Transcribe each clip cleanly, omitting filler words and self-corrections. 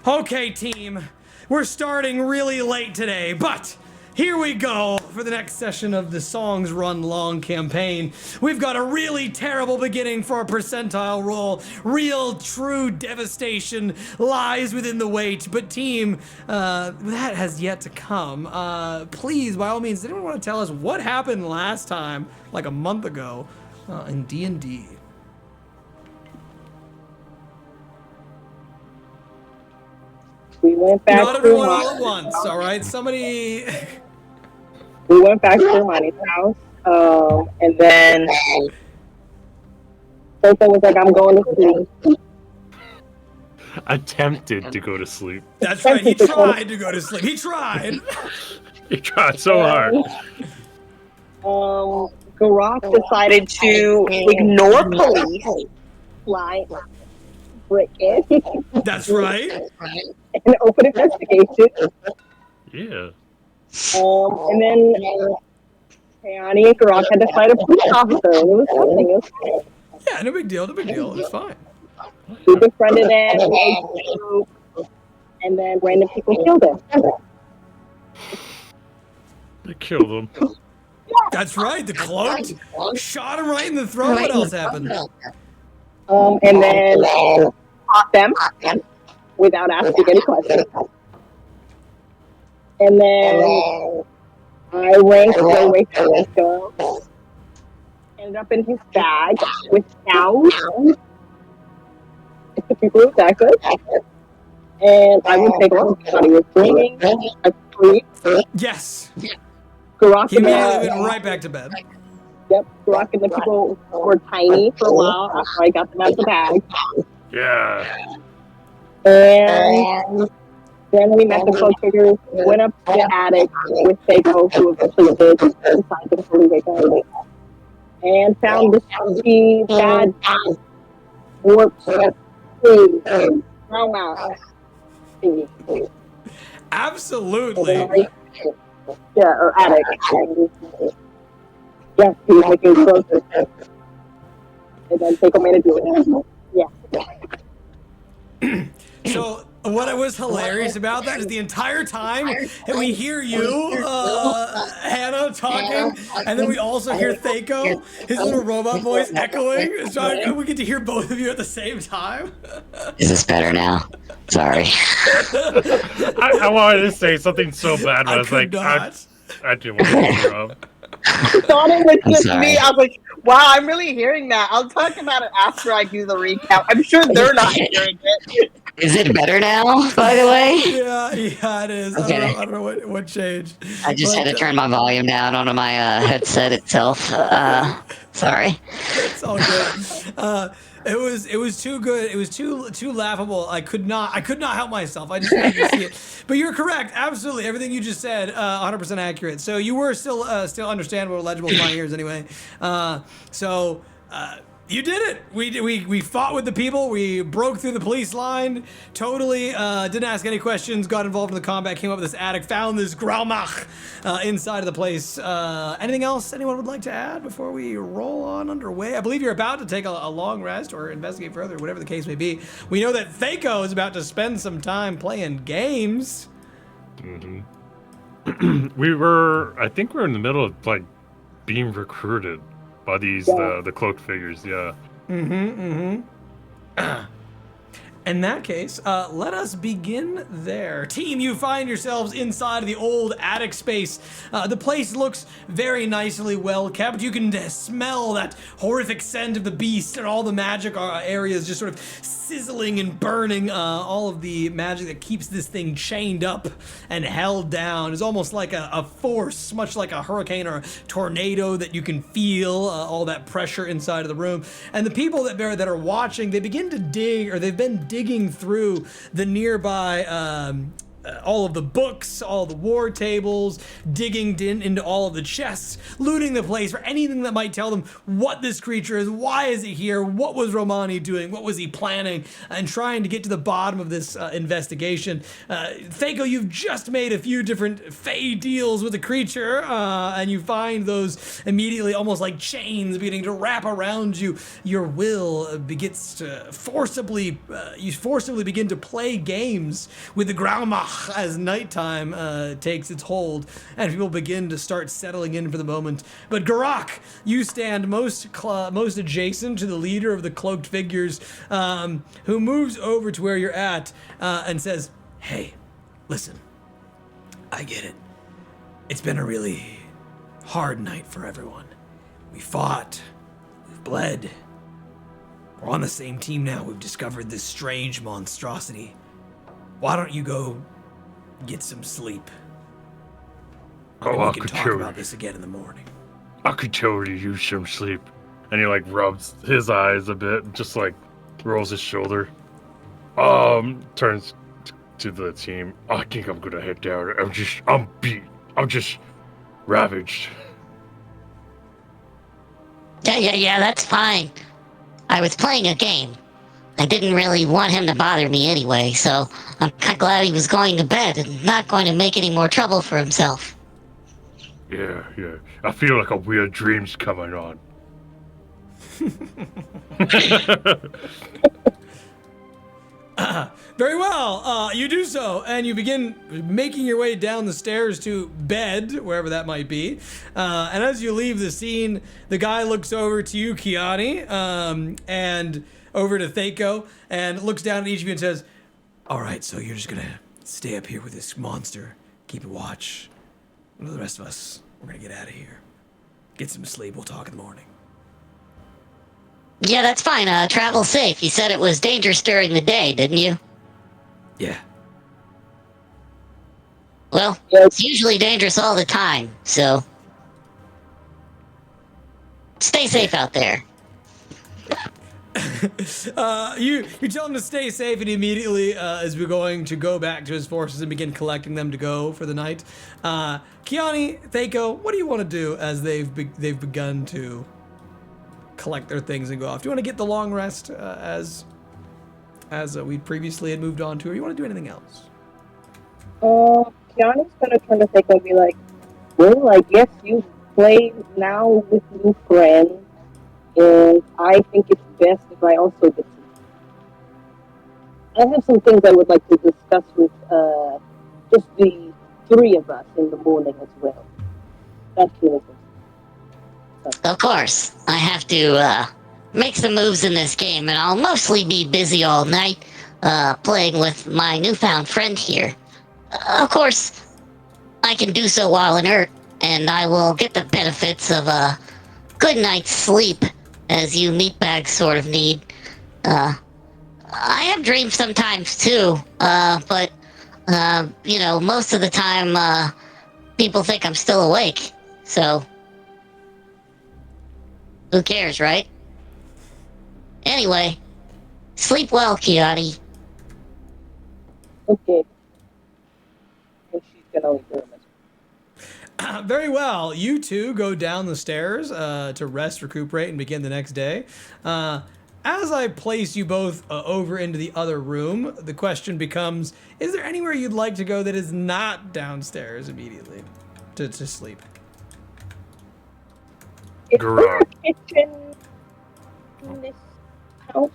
Okay, team, we're starting really late today, but here we go for the next session of the Songs Run Long campaign. We've got a really terrible beginning for our percentile roll. Real, true devastation lies within the wait, but team, that has yet to come. Please, by all means, does anyone want to tell us what happened last time, like a month ago, in D&D? We went back Not everyone all at once, all right? Somebody... We went back to Ronnie's house, and then Sosa was like, I'm going to sleep. Attempted to go to sleep. That's right, he tried to go to sleep. He tried. He tried so hard. Gurak decided to ignore police, fly, break in, That's right. and open investigation. Yeah. And then Kyani and Gurak had to fight a police officer. It was something. It was fine. Yeah, no big deal, no big deal. It was fine. We befriended him, and then random people killed him. They killed him. That's right, the cloaked shot him right in the throat. What else happened? And then fought them without asking any questions. And then I ranked away from this girl. Ended up in his bag with cows. If the people were that good. And I would take off because he was dreaming. Asleep. Yes. Gurak He immediately went right back to bed. Yep, Gurak and the people were tiny for a while after I got them out of the bag. Yeah. And then we met the cloak figures, went up to the attic with Seiko, who eventually did decide to fully wake up, and found this funky, bad, warped, trauma thingy. Absolutely. Yeah, or attic. Yeah, he was making closer. And then Seiko made it do it. Yeah. So what was hilarious about that is the entire time we hear you, Hannah, talking, and then we also hear Thaco, his little robot voice echoing. So we get to hear both of you at the same time. Is this better now? Sorry. I wanted to say something so bad, but I was like, I didn't want to interrupt. I thought it was just sorry. me. I was like, wow, I'm really hearing that. I'll talk about it after I do the recap. I'm sure they're not hearing it. Is it better now, by the way? Yeah, it is. Okay. I don't know what changed. I just had to turn my volume down onto my headset itself. Sorry. It's all good. It was too good. It was too laughable. I could not help myself. I just had to see it. But you're correct. Absolutely, everything you just said, 100% accurate. So you were still understandable, legible to my ears anyway. You did it. We fought with the people. We broke through the police line. Totally didn't ask any questions. Got involved in the combat. Came up with this attic. Found this Graumacht inside of the place. Anything else anyone would like to add before we roll on underway? I believe you're about to take a long rest or investigate further, whatever the case may be. We know that Thaco is about to spend some time playing games. Mm-hmm. I think we're in the middle of like being recruited by these the cloaked figures, yeah. In that case, let us begin there. Team, you find yourselves inside of the old attic space. The place looks very nicely well kept. You can smell that horrific scent of the beast and all the magic areas just sort of sizzling and burning. All of the magic that keeps this thing chained up and held down is almost like a force, much like a hurricane or a tornado that you can feel all that pressure inside of the room. And the people that are watching, they begin to dig, or they've been digging through the nearby all of the books, all the war tables, digging into all of the chests, looting the place for anything that might tell them what this creature is, why is it here, what was Romani doing, what was he planning, and trying to get to the bottom of this investigation. Thaco, you've just made a few different fey deals with the creature, and you find those immediately almost like chains beginning to wrap around you. Your will begins to forcibly begin to play games with the Graumach as nighttime takes its hold, and people begin to start settling in for the moment. But Gurak, you stand most adjacent to the leader of the cloaked figures, who moves over to where you're at and says, "Hey, listen, I get it. It's been a really hard night for everyone. We fought, we've bled. We're on the same team now. We've discovered this strange monstrosity. Why don't you go get some sleep? And we can talk about this again in the morning." I could totally use some sleep. And he like rubs his eyes a bit, and just like rolls his shoulder. Turns to the team. I think I'm gonna head down. I'm beat. I'm just ravaged. Yeah, that's fine. I was playing a game. I didn't really want him to bother me anyway, so I'm kind of glad he was going to bed and not going to make any more trouble for himself. Yeah. I feel like a weird dream's coming on. Very well. You do so, and you begin making your way down the stairs to bed, wherever that might be. And as you leave the scene, the guy looks over to you, Kyani, and over to Thaco, and looks down at each of you and says, "All right, so you're just gonna stay up here with this monster, keep a watch. The rest of us, we're gonna get out of here. Get some sleep. We'll talk in the morning." Yeah, that's fine. Travel safe. You said it was dangerous during the day, didn't you? Yeah. Well, it's usually dangerous all the time, so stay safe out there. You tell him to stay safe, and immediately is going to go back to his forces and begin collecting them to go for the night. Kyani, Thaco, what do you want to do as they've begun to collect their things and go off? Do you want to get the long rest as we previously had moved on to, or you want to do anything else? Kyani's gonna turn to Thaco and be like, "Well, I guess you play now with new friends, and I think it's best if I also get some. I have some things I would like to discuss with just the three of us in the morning as well. That's really good." Of course, I have to make some moves in this game, and I'll mostly be busy all night playing with my newfound friend here. Of course, I can do so while inert, and I will get the benefits of a good night's sleep, as you meatbags sort of need. I have dreams sometimes too, but most of the time people think I'm still awake, so who cares, right? Anyway, sleep well, Kyani. Okay. And she's gonna leave the room as well. Very well. You two go down the stairs to rest, recuperate, and begin the next day. As I place you both over into the other room, the question becomes, is there anywhere you'd like to go that is not downstairs immediately to sleep? Is there a kitchen in this house?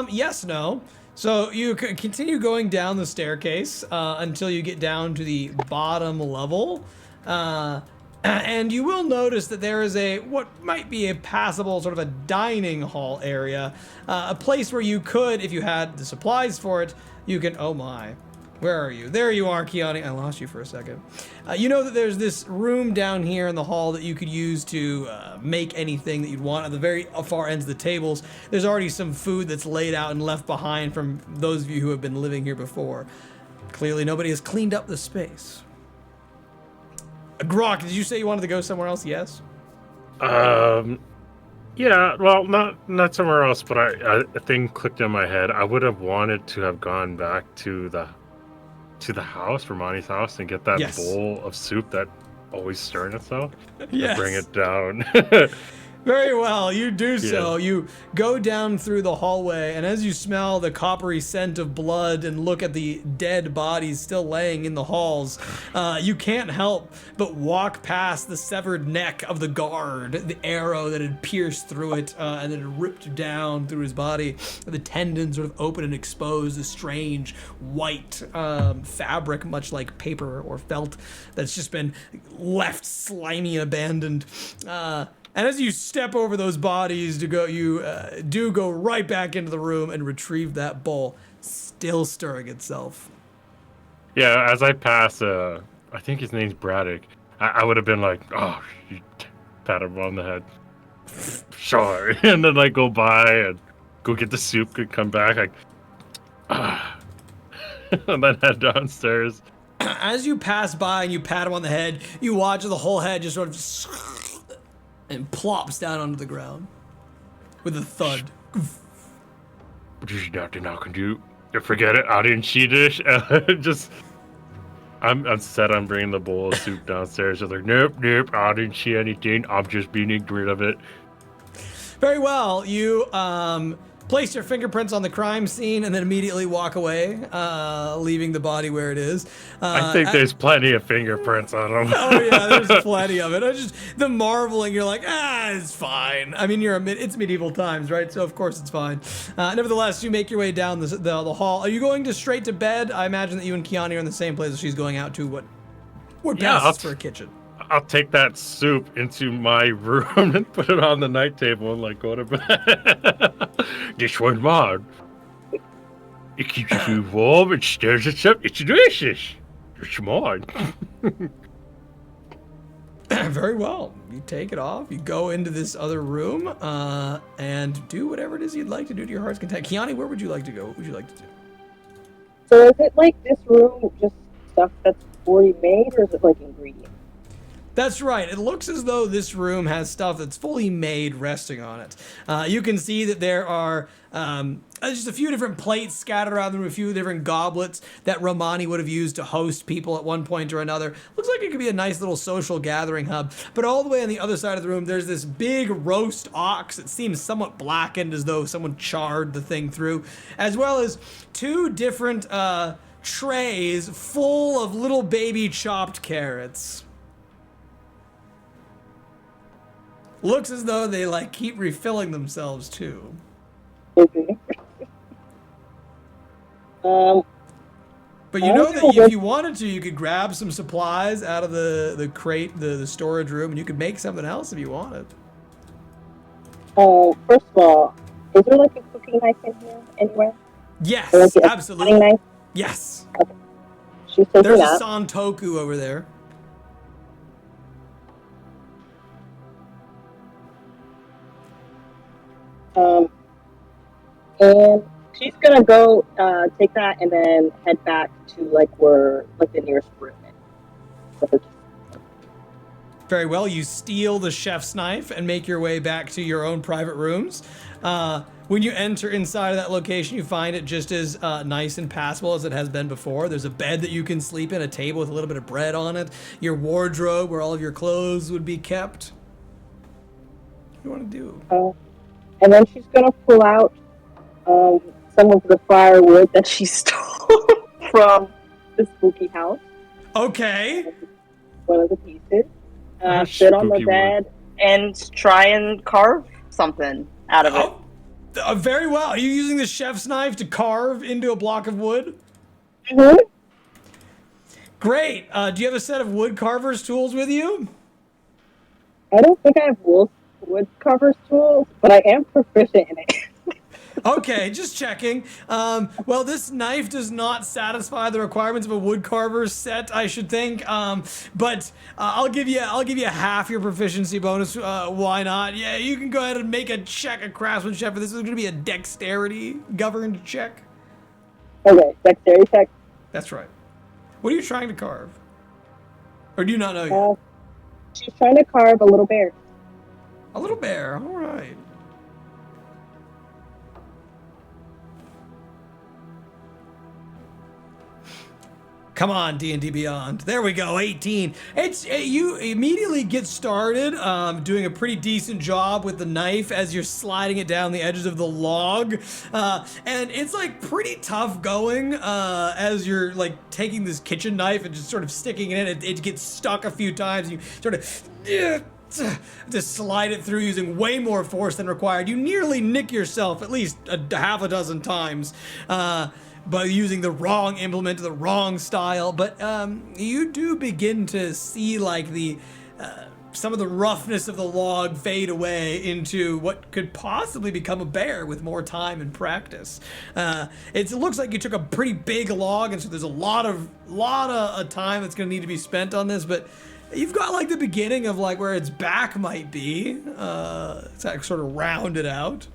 Yes, no. So you continue going down the staircase until you get down to the bottom level. And you will notice that there is what might be a passable sort of a dining hall area. A place where you could, if you had the supplies for it, you can, oh my. Where are you? There you are, Kyani. I lost you for a second. You know that there's this room down here in the hall that you could use to make anything that you'd want. At the very far ends of the tables, there's already some food that's laid out and left behind from those of you who have been living here before. Clearly, nobody has cleaned up the space. Gurak, did you say you wanted to go somewhere else? Yes? Yeah, well, not somewhere else, but a thing clicked in my head. I would have wanted to have gone back to to the house, Romani's house, and get that Yes. bowl of soup that always stirring itself? Yes. And bring it down. Very well, you do so. Yeah. You go down through the hallway, and as you smell the coppery scent of blood and look at the dead bodies still laying in the halls, you can't help but walk past the severed neck of the guard, the arrow that had pierced through it and then had ripped down through his body. The tendons sort of open and expose a strange white fabric, much like paper or felt, that's just been left slimy and abandoned. And as you step over those bodies to go, you do go right back into the room and retrieve that bowl, still stirring itself. Yeah, as I pass, I think his name's Braddock. I would have been like, oh, you pat him on the head. Sure. And then like go by and go get the soup, could come back, like, and then head downstairs. As you pass by and you pat him on the head, you watch the whole head just sort of and plops down onto the ground with a thud. There's nothing I can do. Forget it. I didn't see this. Just, I'm set on bringing the bowl of soup downstairs. Just like, nope. I didn't see anything. I'm just being ignorant of it. Very well. You place your fingerprints on the crime scene and then immediately walk away, leaving the body where it is. I think there's plenty of fingerprints on them. Oh yeah, there's plenty of it. I just the marveling. You're like, it's fine. I mean, it's medieval times, right? So of course it's fine. Nevertheless, you make your way down the hall. Are you going to straight to bed? I imagine that you and Kyani are in the same place. She's going out to what passes for a kitchen. I'll take that soup into my room and put it on the night table and like go to bed. This one's mine. It keeps your food warm, it stirs it up, it's delicious. It's mine. Very well. You take it off. You go into this other room and do whatever it is you'd like to do to your heart's content. Kyani, where would you like to go? What would you like to do? So is it like this room just stuff that's already made, or is it like ingredients? That's right. It looks as though this room has stuff that's fully made resting on it. You can see that there are just a few different plates scattered around the room, a few different goblets that Romani would have used to host people at one point or another. Looks like it could be a nice little social gathering hub. But all the way on the other side of the room, there's this big roast ox that seems somewhat blackened, as though someone charred the thing through, as well as two different trays full of little baby chopped carrots. Looks as though they like keep refilling themselves too. Okay. But you know that if you wanted to, you could grab some supplies out of the crate, the storage room, and you could make something else if you wanted. First of all, is there like a cooking knife in here anywhere? Yes, Or like a absolutely. cutting knife? Yes. Okay. She's taking There's a that. santoku over there. And she's gonna go take that and then head back to like where like the nearest room is. Very well. You steal the chef's knife and make your way back to your own private rooms. When you enter inside of that location, you find it just as nice and passable as it has been before. There's a bed that you can sleep in, a table with a little bit of bread on it, your wardrobe where all of your clothes would be kept. What do you want to do? And then she's gonna pull out some of the firewood that she stole from the spooky house. Okay. One of the pieces. Oh, Sit on the spooky bed. And try and carve something out of it. Very well. Are you using the chef's knife to carve into a block of wood? Mm-hmm. Great. Do you have a set of wood carver's tools with you? I don't think I have wood carver's tools, but I am proficient in it. Okay, just checking. Well, this knife does not satisfy the requirements of a wood carver's set, I should think. But I'll give you half your proficiency bonus. Why not? Yeah, you can go ahead and make a check of craftsmanship. This is going to be a dexterity governed check. Okay, dexterity check. That's right. What are you trying to carve? Or do you not know yet? She's trying to carve a little bear. A little bear. All right. Come on, D&D Beyond. There we go, 18. You immediately get started doing a pretty decent job with the knife as you're sliding it down the edges of the log. And it's like pretty tough going as you're like taking this kitchen knife and just sort of sticking it in. It gets stuck a few times. You sort of to slide it through using way more force than required. You nearly nick yourself at least half a dozen times. By using the wrong implement, the wrong style, but you do begin to see like the some of the roughness of the log fade away into what could possibly become a bear with more time and practice. It looks like you took a pretty big log, and so there's a lot of time that's going to need to be spent on this, but you've got like the beginning of like where its back might be. It's like sort of rounded out.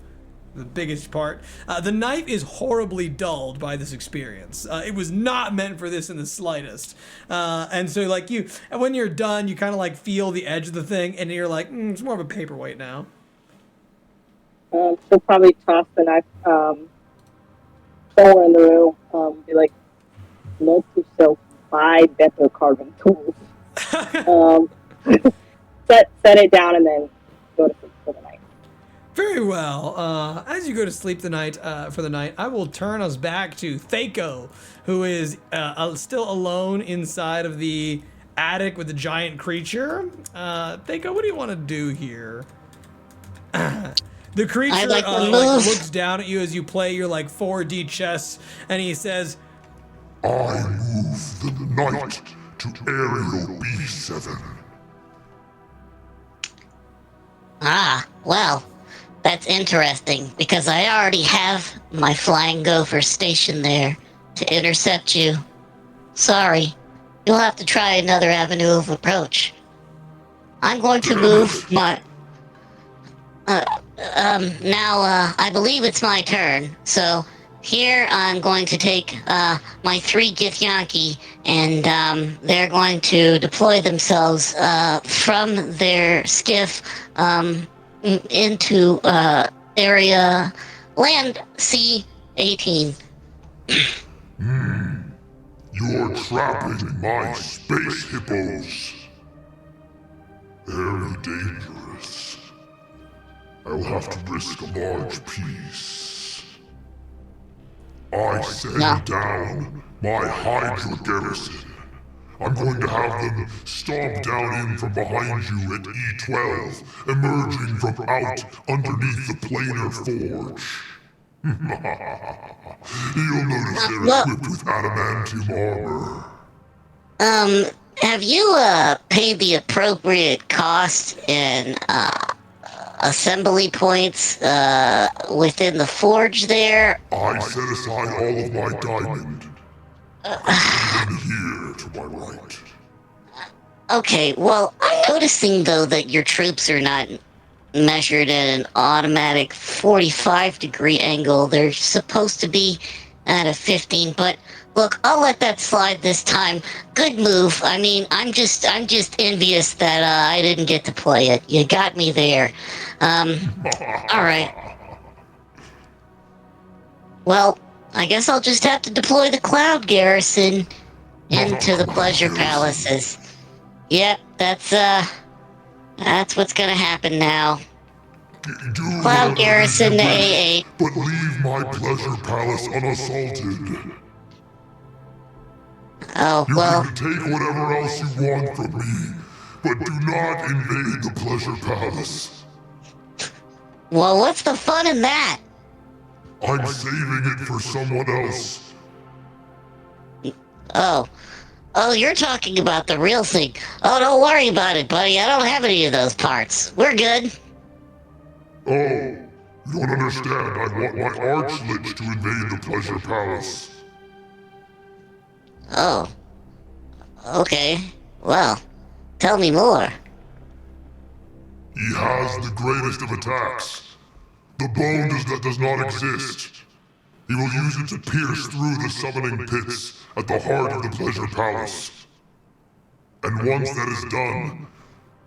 The biggest part. The knife is horribly dulled by this experience. It was not meant for this in the slightest. And so like when you're done, you kind of like feel the edge of the thing and you're like, it's more of a paperweight now. She'll probably toss the knife somewhere in the room. Be like, let's just buy better carving tools. Set it down and then go to sleep for the night. Very well. As you go to sleep for the night, I will turn us back to Thako, who is still alone inside of the attic with the giant creature. Thako, what do you want to do here? The creature looks down at you as you play your like 4D chess, and he says, I move the night to Aerial B7. Ah, well, that's interesting, because I already have my flying gopher stationed there to intercept you. Sorry, you'll have to try another avenue of approach. I'm going to move my... now, I believe it's my turn, so here I'm going to take, my 3 Githyanki, and, they're going to deploy themselves, from their skiff, into area land C-18. You're trapping my space hippos. Very dangerous. I'll have to risk a large piece. I send down my Hydra garrison. I'm going to have them stomp down in from behind you at E12, emerging from out underneath the planar forge. You'll notice they're equipped with adamantium armor. Have you, paid the appropriate cost in, assembly points, within the forge there? I set aside all of my diamond. Even here to my right. Okay, well, I'm noticing, though, that your troops are not measured at an automatic 45-degree angle. They're supposed to be at a 15, but look, I'll let that slide this time. Good move. I mean, I'm just envious that I didn't get to play it. You got me there. All right. Well, I guess I'll just have to deploy the Cloud Garrison into the Pleasure Palaces. Yep, that's what's gonna happen now. Cloud Garrison to A8. But leave my Pleasure Palace unassaulted. Oh, well... You can take whatever else you want from me, but do not invade the Pleasure Palace. Well, what's the fun in that? I'm saving it for someone else. Oh, you're talking about the real thing. Oh, don't worry about it, buddy. I don't have any of those parts. We're good. Oh, you don't understand. I want my Archlich to invade the Pleasure Palace. Oh. Okay. Well, tell me more. He has the greatest of attacks. The bone does not exist. He will use it to pierce through the summoning pits at the heart of the Pleasure Palace. And once that is done,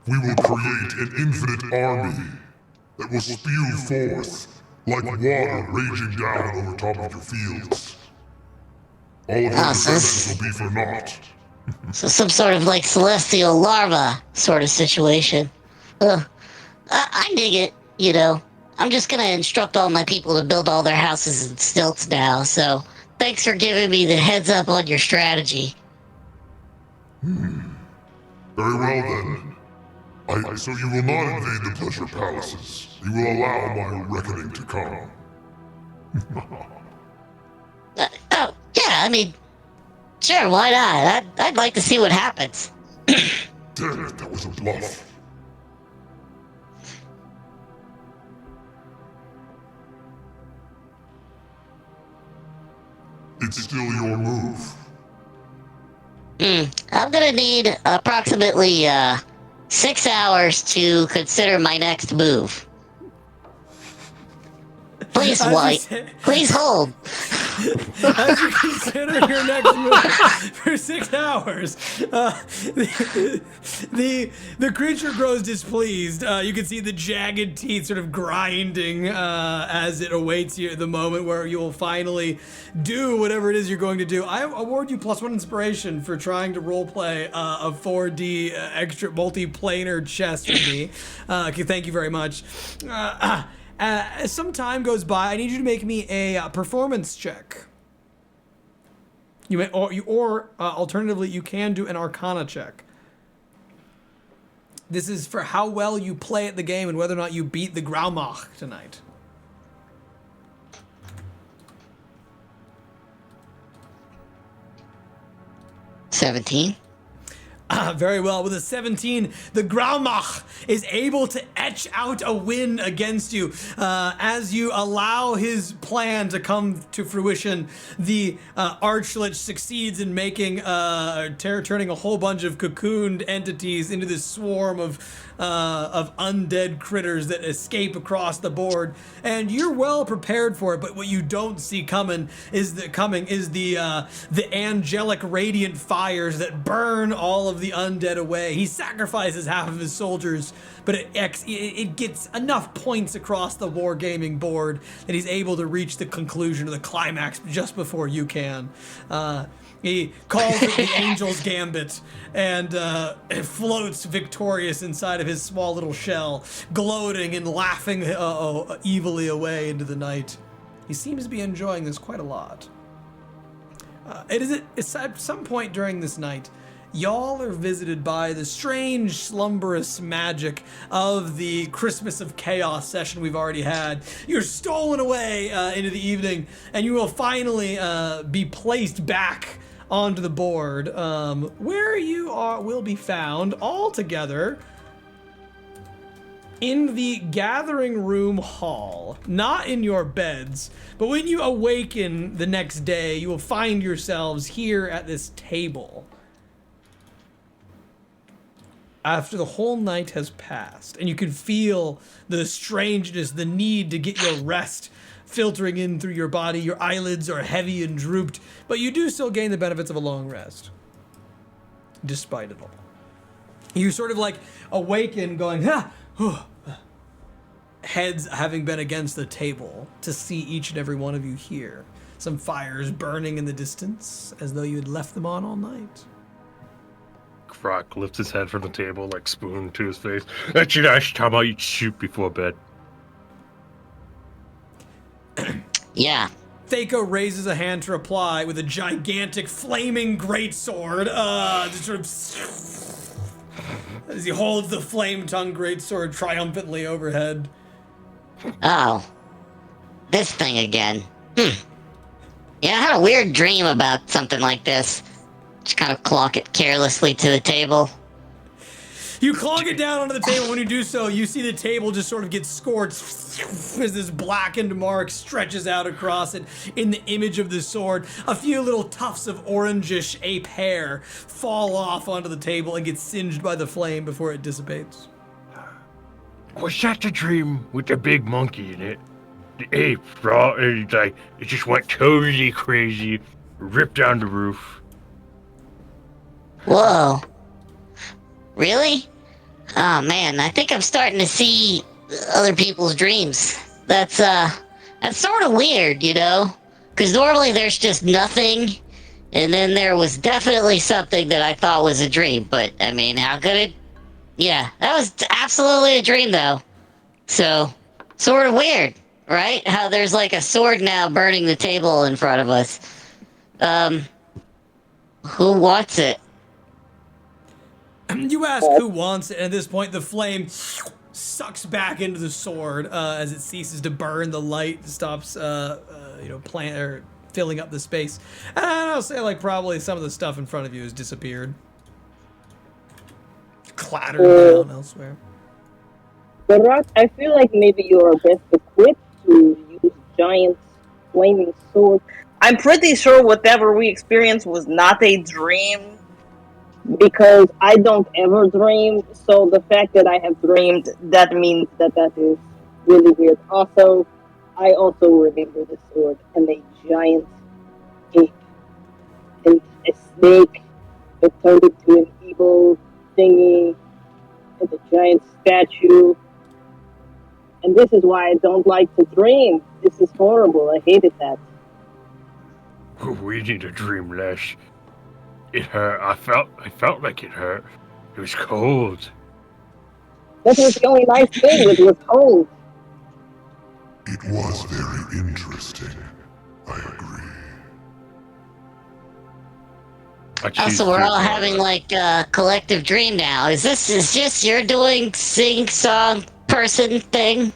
we will create an infinite army that will spew forth like water raging down over top of your fields. All of your Oh, so defenses this, will be for naught. so some sort of like celestial larva sort of situation. Ugh. I dig it, you know. I'm just gonna instruct all my people to build all their houses in stilts now, so thanks for giving me the heads up on your strategy. Very well then. So you will not invade the pleasure palaces. You will allow my reckoning to come. Oh, yeah, I mean, sure, why not? I'd like to see what happens. Damn it, that was a bluff. It's still your move. I'm gonna need approximately 6 hours to consider my next move. Please, As you White. say- Please hold. As you consider your next move for 6 hours, the creature grows displeased. You can see the jagged teeth sort of grinding as it awaits you the moment where you will finally do whatever it is you're going to do. I award you +1 inspiration for trying to roleplay a 4D extra multi-planar chess with me. Thank you very much. As some time goes by, I need you to make me a performance check. You may, or alternatively, you can do an Arcana check. This is for how well you play at the game and whether or not you beat the Graumach tonight. $17. Very well. With a 17, the Graumach is able to etch out a win against you. As you allow his plan to come to fruition, the Archlich succeeds in making, turning a whole bunch of cocooned entities into this swarm of undead critters that escape across the board. And you're well prepared for it, but what you don't see coming is the angelic radiant fires that burn all of the undead away. He sacrifices half of his soldiers, but it gets enough points across the wargaming board that he's able to reach the conclusion of the climax just before you can. He calls it the Angel's Gambit and floats victorious inside of his small little shell, gloating and laughing evilly away into the night. He seems to be enjoying this quite a lot. It's at some point during this night, y'all are visited by the strange, slumberous magic of the Christmas of Chaos session we've already had. You're stolen away into the evening, and you will finally be placed back onto the board, where you will be found all together in the gathering room hall, not in your beds, but when you awaken the next day, you will find yourselves here at this table. After the whole night has passed, and you can feel the strangeness, the need to get your rest filtering in through your body. Your eyelids are heavy and drooped, but you do still gain the benefits of a long rest, despite it all. You sort of like awaken going, heads having been against the table to see each and every one of you here. Some fires burning in the distance, as though you had left them on all night. Gurak lifts his head from the table, like spoon to his face. That's your last time I'll eat soup before bed. Yeah. Thaco raises a hand to reply with a gigantic flaming greatsword, just sort of as he holds the flame-tongued greatsword triumphantly overhead. Oh. This thing again. Yeah, I had a weird dream about something like this. Just kind of clonk it carelessly to the table. You clonk it down onto the table. When you do so, you see the table just sort of get scorched as this blackened mark stretches out across it in the image of the sword. A few little tufts of orangish ape hair fall off onto the table and get singed by the flame before it dissipates. Was that the dream with the big monkey in it? The ape, bro, it just went totally crazy, ripped down the roof. Whoa. Really? Oh man, I think I'm starting to see other people's dreams. That's sort of weird, you know? Because normally there's just nothing, And then there was definitely something that I thought was a dream, but I mean, how could it? Yeah, that was absolutely a dream, though. So, sort of weird, right? How there's like a sword now burning the table in front of us. Who wants it? You ask who wants it, and at this point, the flame sucks back into the sword as it ceases to burn. The light stops, filling up the space. And I'll say, like, probably some of the stuff in front of you has disappeared, clattered down elsewhere. Gurak, I feel like maybe you are best equipped to use giant flaming sword I'm pretty sure whatever we experienced was not a dream. because I don't ever dream. So the fact that I have dreamed, that means that is really weird. Also, I also remember the sword and a giant ape and a snake that turned into an evil thingy and a giant statue. And this is why I don't like to dream. This is horrible. I hated that. We need a dream less. It hurt. I felt like it hurt. It was cold. That was the only nice thing. It was cold. It was very interesting. I agree. Also, we're all having like a collective dream now. Is just your doing sing song person thing?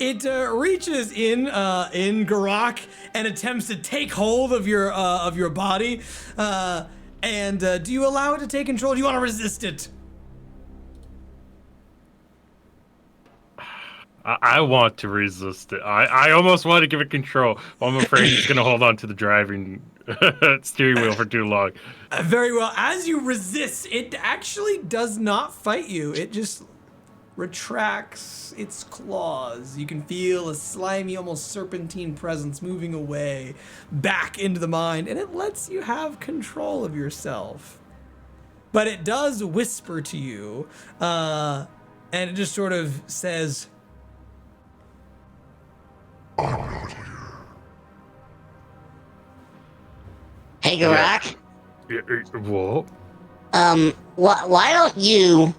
It reaches in Gurak and attempts to take hold of your body. Do you allow it to take control? Do you want to resist it? I want to resist it. I almost want to give it control. I'm afraid he's going to hold on to the driving steering wheel for too long. Very well. As you resist, it actually does not fight you. It just retracts its claws. You can feel a slimy, almost serpentine presence moving away back into the mind, and it lets you have control of yourself. But it does whisper to you, and it just sort of says, I'm not here. Hey, Gurak. What? Why don't you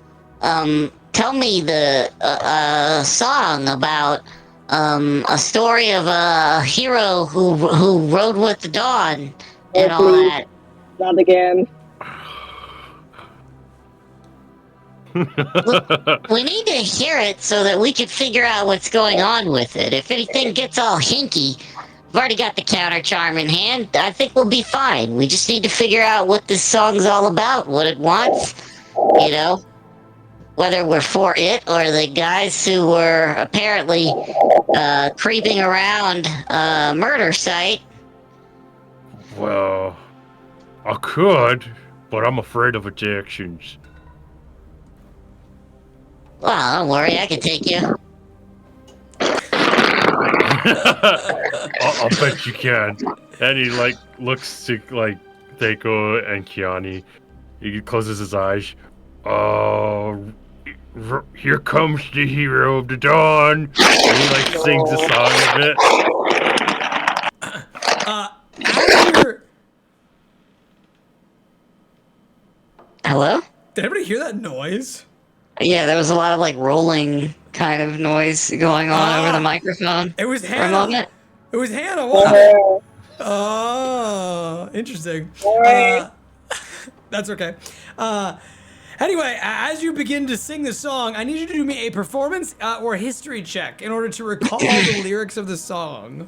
tell me the song about a story of a hero who rode with the dawn and all that? Not again. We need to hear it so that we can figure out what's going on with it. If anything gets all hinky, I've already got the counter charm in hand. I think we'll be fine. We just need to figure out what this song's all about, what it wants, you know? Whether we're for it or the guys who were apparently creeping around a murder site. Well, I could, but I'm afraid of its actions. Well, don't worry, I can take you. I'll bet you can. And he looks to Deiko and Kyani. He closes his eyes. Here comes the hero of the dawn. And he sings a song of it. Hello? Did everybody hear that noise? Yeah, there was a lot of rolling kind of noise going on over the microphone. It was for a Hannah. moment. It was Hannah. Oh, Oh, interesting. Alright. That's okay. Anyway, as you begin to sing the song, I need you to do me a performance or a history check in order to recall the lyrics of the song.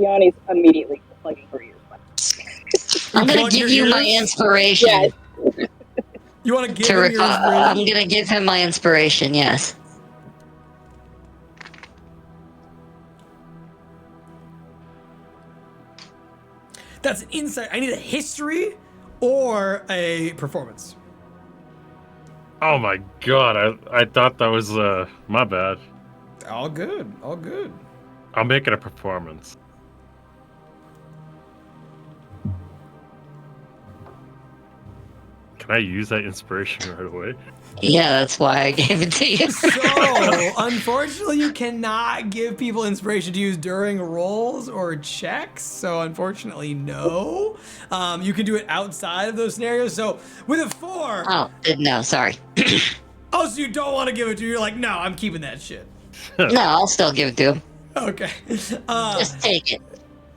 Kyani's immediately plugging her ears. I'm gonna Plug give your you my ears? inspiration. Yes. You want to give To him your recall, I'm inspiration? gonna give him my inspiration. Yes. That's an insight. I need a history or a performance. Oh my god, I thought that was my bad. All good. All good. I'll make it a performance. Can Can I use that inspiration right away? Yeah, that's why I gave it to you. So, unfortunately, you cannot give people inspiration to use during rolls or checks. So, unfortunately, no. You can do it outside of those scenarios. So, with a 4, Oh, no, sorry. oh, so you don't want to give it to you? You're like, no, I'm keeping that shit. No, I'll still give it to him. Okay. Just take it.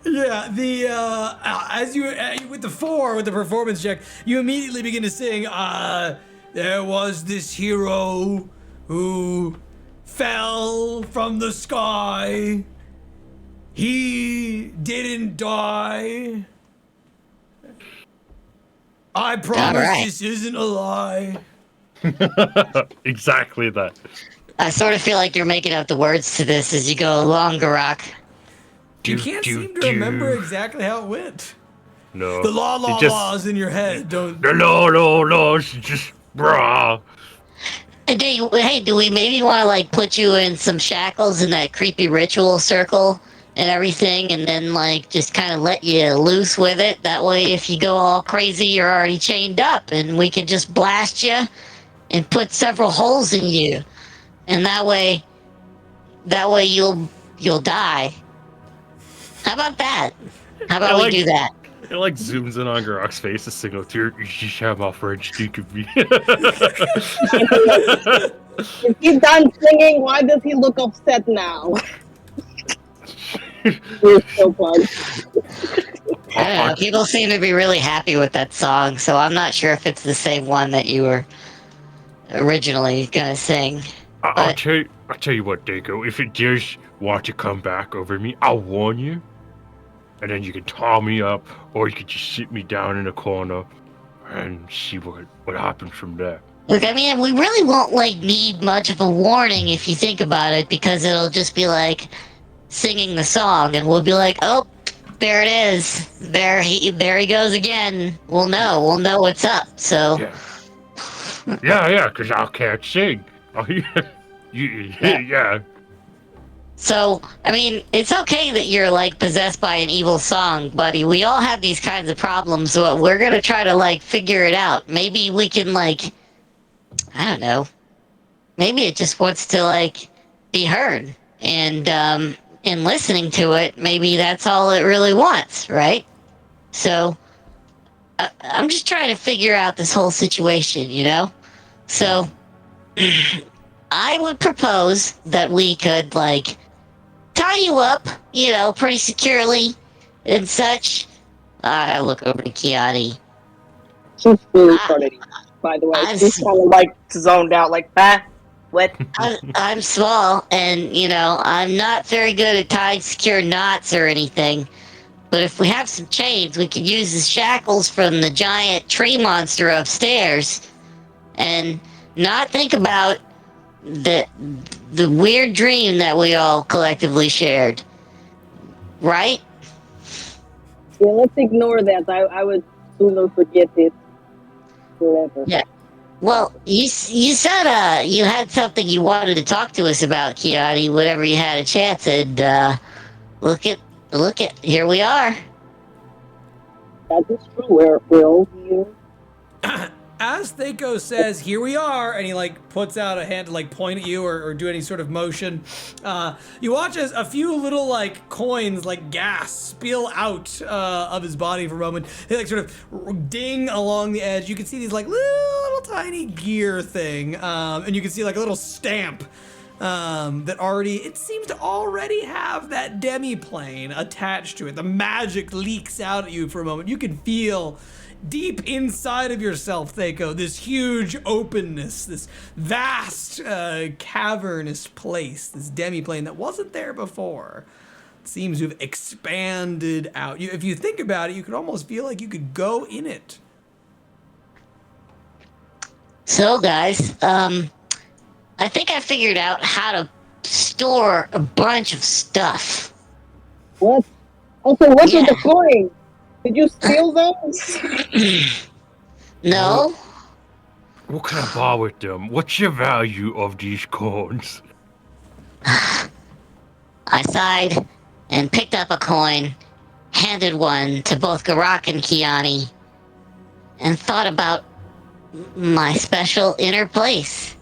Yeah, the as you with the 4 with the performance check, you immediately begin to sing. There was this hero who fell from the sky. He didn't die. I promise right. this isn't a lie. Exactly that. I sort of feel like you're making up the words to this as you go along, Gurak. You can't seem to remember exactly how it went. No. The It just- laws in your head don't. The no, it's just brah. And do we maybe want to like put you in some shackles in that creepy ritual circle and everything, and then like just kind of let you loose with it? That way, if you go all crazy, you're already chained up, and we can just blast you and put several holes in you, and that way you'll die. How about that? How about we do that? It like zooms in on Gurak's face, a single tear. You just have my friends think of me. Is he done singing? Why does he look upset now? We're so plugged. I don't know. People seem to be really happy with that song, so I'm not sure if it's the same one that you were originally gonna sing. I'll tell you what, Dago. If it does want to come back over me, I'll warn you. And then you can tie me up, or you can just sit me down in a corner and see what happens from there. Look, I mean, we really won't like need much of a warning if you think about it, because it'll just be like singing the song, and we'll be like, "Oh, there it is. There he goes again." We'll know what's up. So Yeah, because I can't sing. Yeah. So, I mean, it's okay that you're, like, possessed by an evil song, buddy. We all have these kinds of problems, so we're gonna try to, like, figure it out. Maybe we can, like, I don't know. Maybe it just wants to, like, be heard. And, in listening to it, maybe that's all it really wants, right? So, I'm just trying to figure out this whole situation, you know? So, I would propose that we could, like, tie you up, pretty securely and such. I look over to Kyani. She's really started, by the way. She's kind of like zoned out, like, what? I'm small, and, I'm not very good at tying secure knots or anything. But if we have some chains, we could use the shackles from the giant tree monster upstairs and not think about the weird dream that we all collectively shared. Right? Yeah, let's ignore that. I would sooner forget it forever. Yeah. Well, you said you had something you wanted to talk to us about, Kyani, whenever you had a chance, and look at here we are. That is true. We're all here. As Thako says, "Here we are," and he like puts out a hand to like point at you or do any sort of motion, you watch as a few little like coins, like gas, spill out of his body for a moment. They like sort of ding along the edge. You can see these like little tiny gear thing, and you can see like a little stamp it seems to already have that demi-plane attached to it. The magic leaks out at you for a moment. You can feel deep inside of yourself, Thako, this huge openness, this vast cavernous place, this demi-plane that wasn't there before. It seems to have expanded out. If you think about it, you could almost feel like you could go in it. So, guys, I think I figured out how to store a bunch of stuff. What? Also, what with the coins? Did you steal those? No. What can I buy with them? What's your value of these coins? I sighed and picked up a coin, handed one to both Gurak and Kyani, and thought about my special inner place.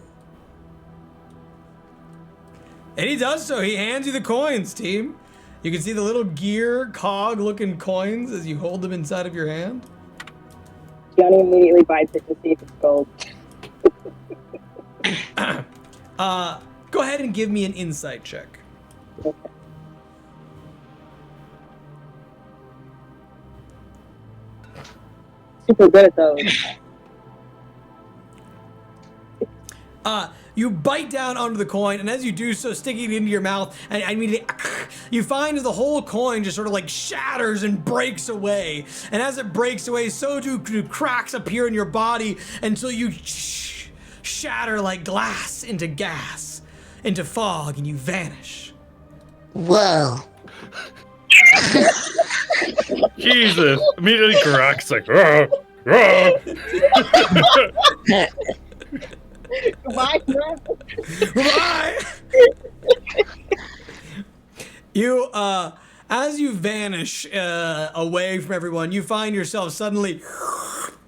And he does so. He hands you the coins, team. You can see the little gear cog-looking coins as you hold them inside of your hand. Johnny immediately bites it to see if it's gold. Go ahead and give me an insight check. Okay. Super good at those. You bite down onto the coin, and as you do so, sticking it into your mouth, and immediately you find the whole coin just sort of like shatters and breaks away. And as it breaks away, so do cracks appear in your body until you shatter like glass into gas, into fog, and you vanish. Whoa. Jesus! Immediately Gurak's like, "Rah, rah." Goodbye, Bye! You, as you vanish away from everyone, you find yourself suddenly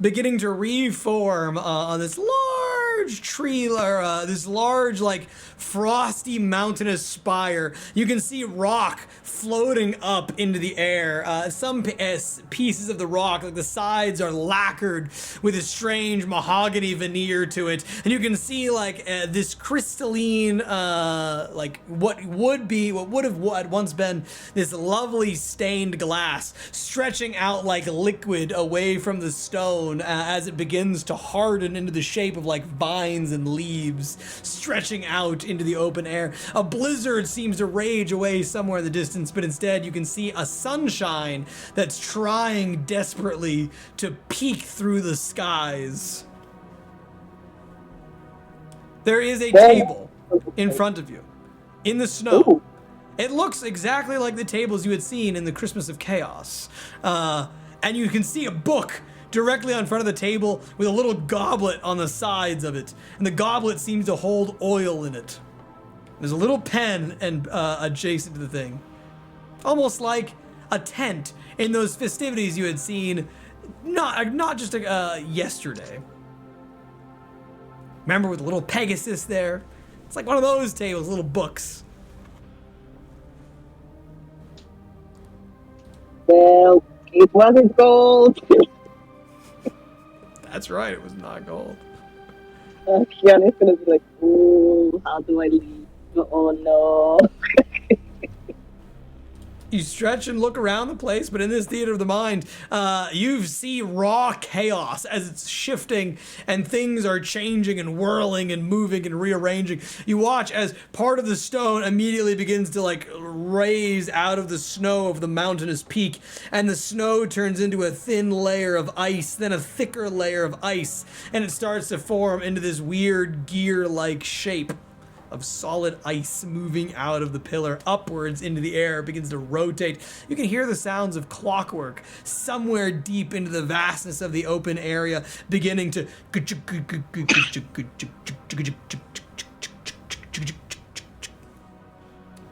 beginning to reform on this large tree, or this large, like, frosty mountainous spire. You can see rock floating up into the air. Some pieces of the rock, like the sides, are lacquered with a strange mahogany veneer to it. And you can see, like, this crystalline, like, what would have once been this lovely stained glass stretching out like liquid away from the stone as it begins to harden into the shape of like vines and leaves stretching out into the open air. A blizzard seems to rage away somewhere in the distance, but instead you can see a sunshine that's trying desperately to peek through the skies. There is a table in front of you in the snow. Ooh. It looks exactly like the tables you had seen in the Christmas of Chaos. And you can see a book directly on front of the table with a little goblet on the sides of it. And the goblet seems to hold oil in it. There's a little pen and adjacent to the thing. Almost like a tent in those festivities you had seen not just yesterday. Remember, with a little Pegasus there? It's like one of those tables, little books. Well, it wasn't gold. That's right, it was not gold. Kyani's gonna be like, ooh, how do I leave? Oh no. You stretch and look around the place, but in this theater of the mind, you see raw chaos as it's shifting and things are changing and whirling and moving and rearranging. You watch as part of the stone immediately begins to like raise out of the snow of the mountainous peak, and the snow turns into a thin layer of ice, then a thicker layer of ice, and it starts to form into this weird gear-like shape of solid ice moving out of the pillar upwards into the air. It begins to rotate. You can hear the sounds of clockwork somewhere deep into the vastness of the open area beginning to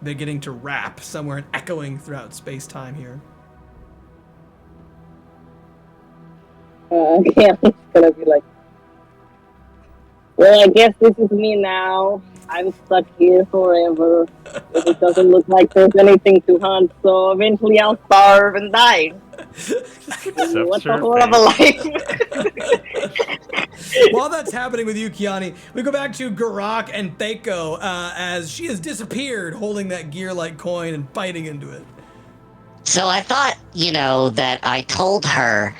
beginning to rap somewhere and echoing throughout space-time here. Kyani's gonna be like, well, I guess this is me now. I'm stuck here forever. It doesn't look like there's anything to hunt, so eventually I'll Starve and die. Accept What the your horrible fate. life. While that's happening with you, Kyani, we go back to Gurak and Thako as she has disappeared holding that gear-like coin and biting into it. So I thought, that I told her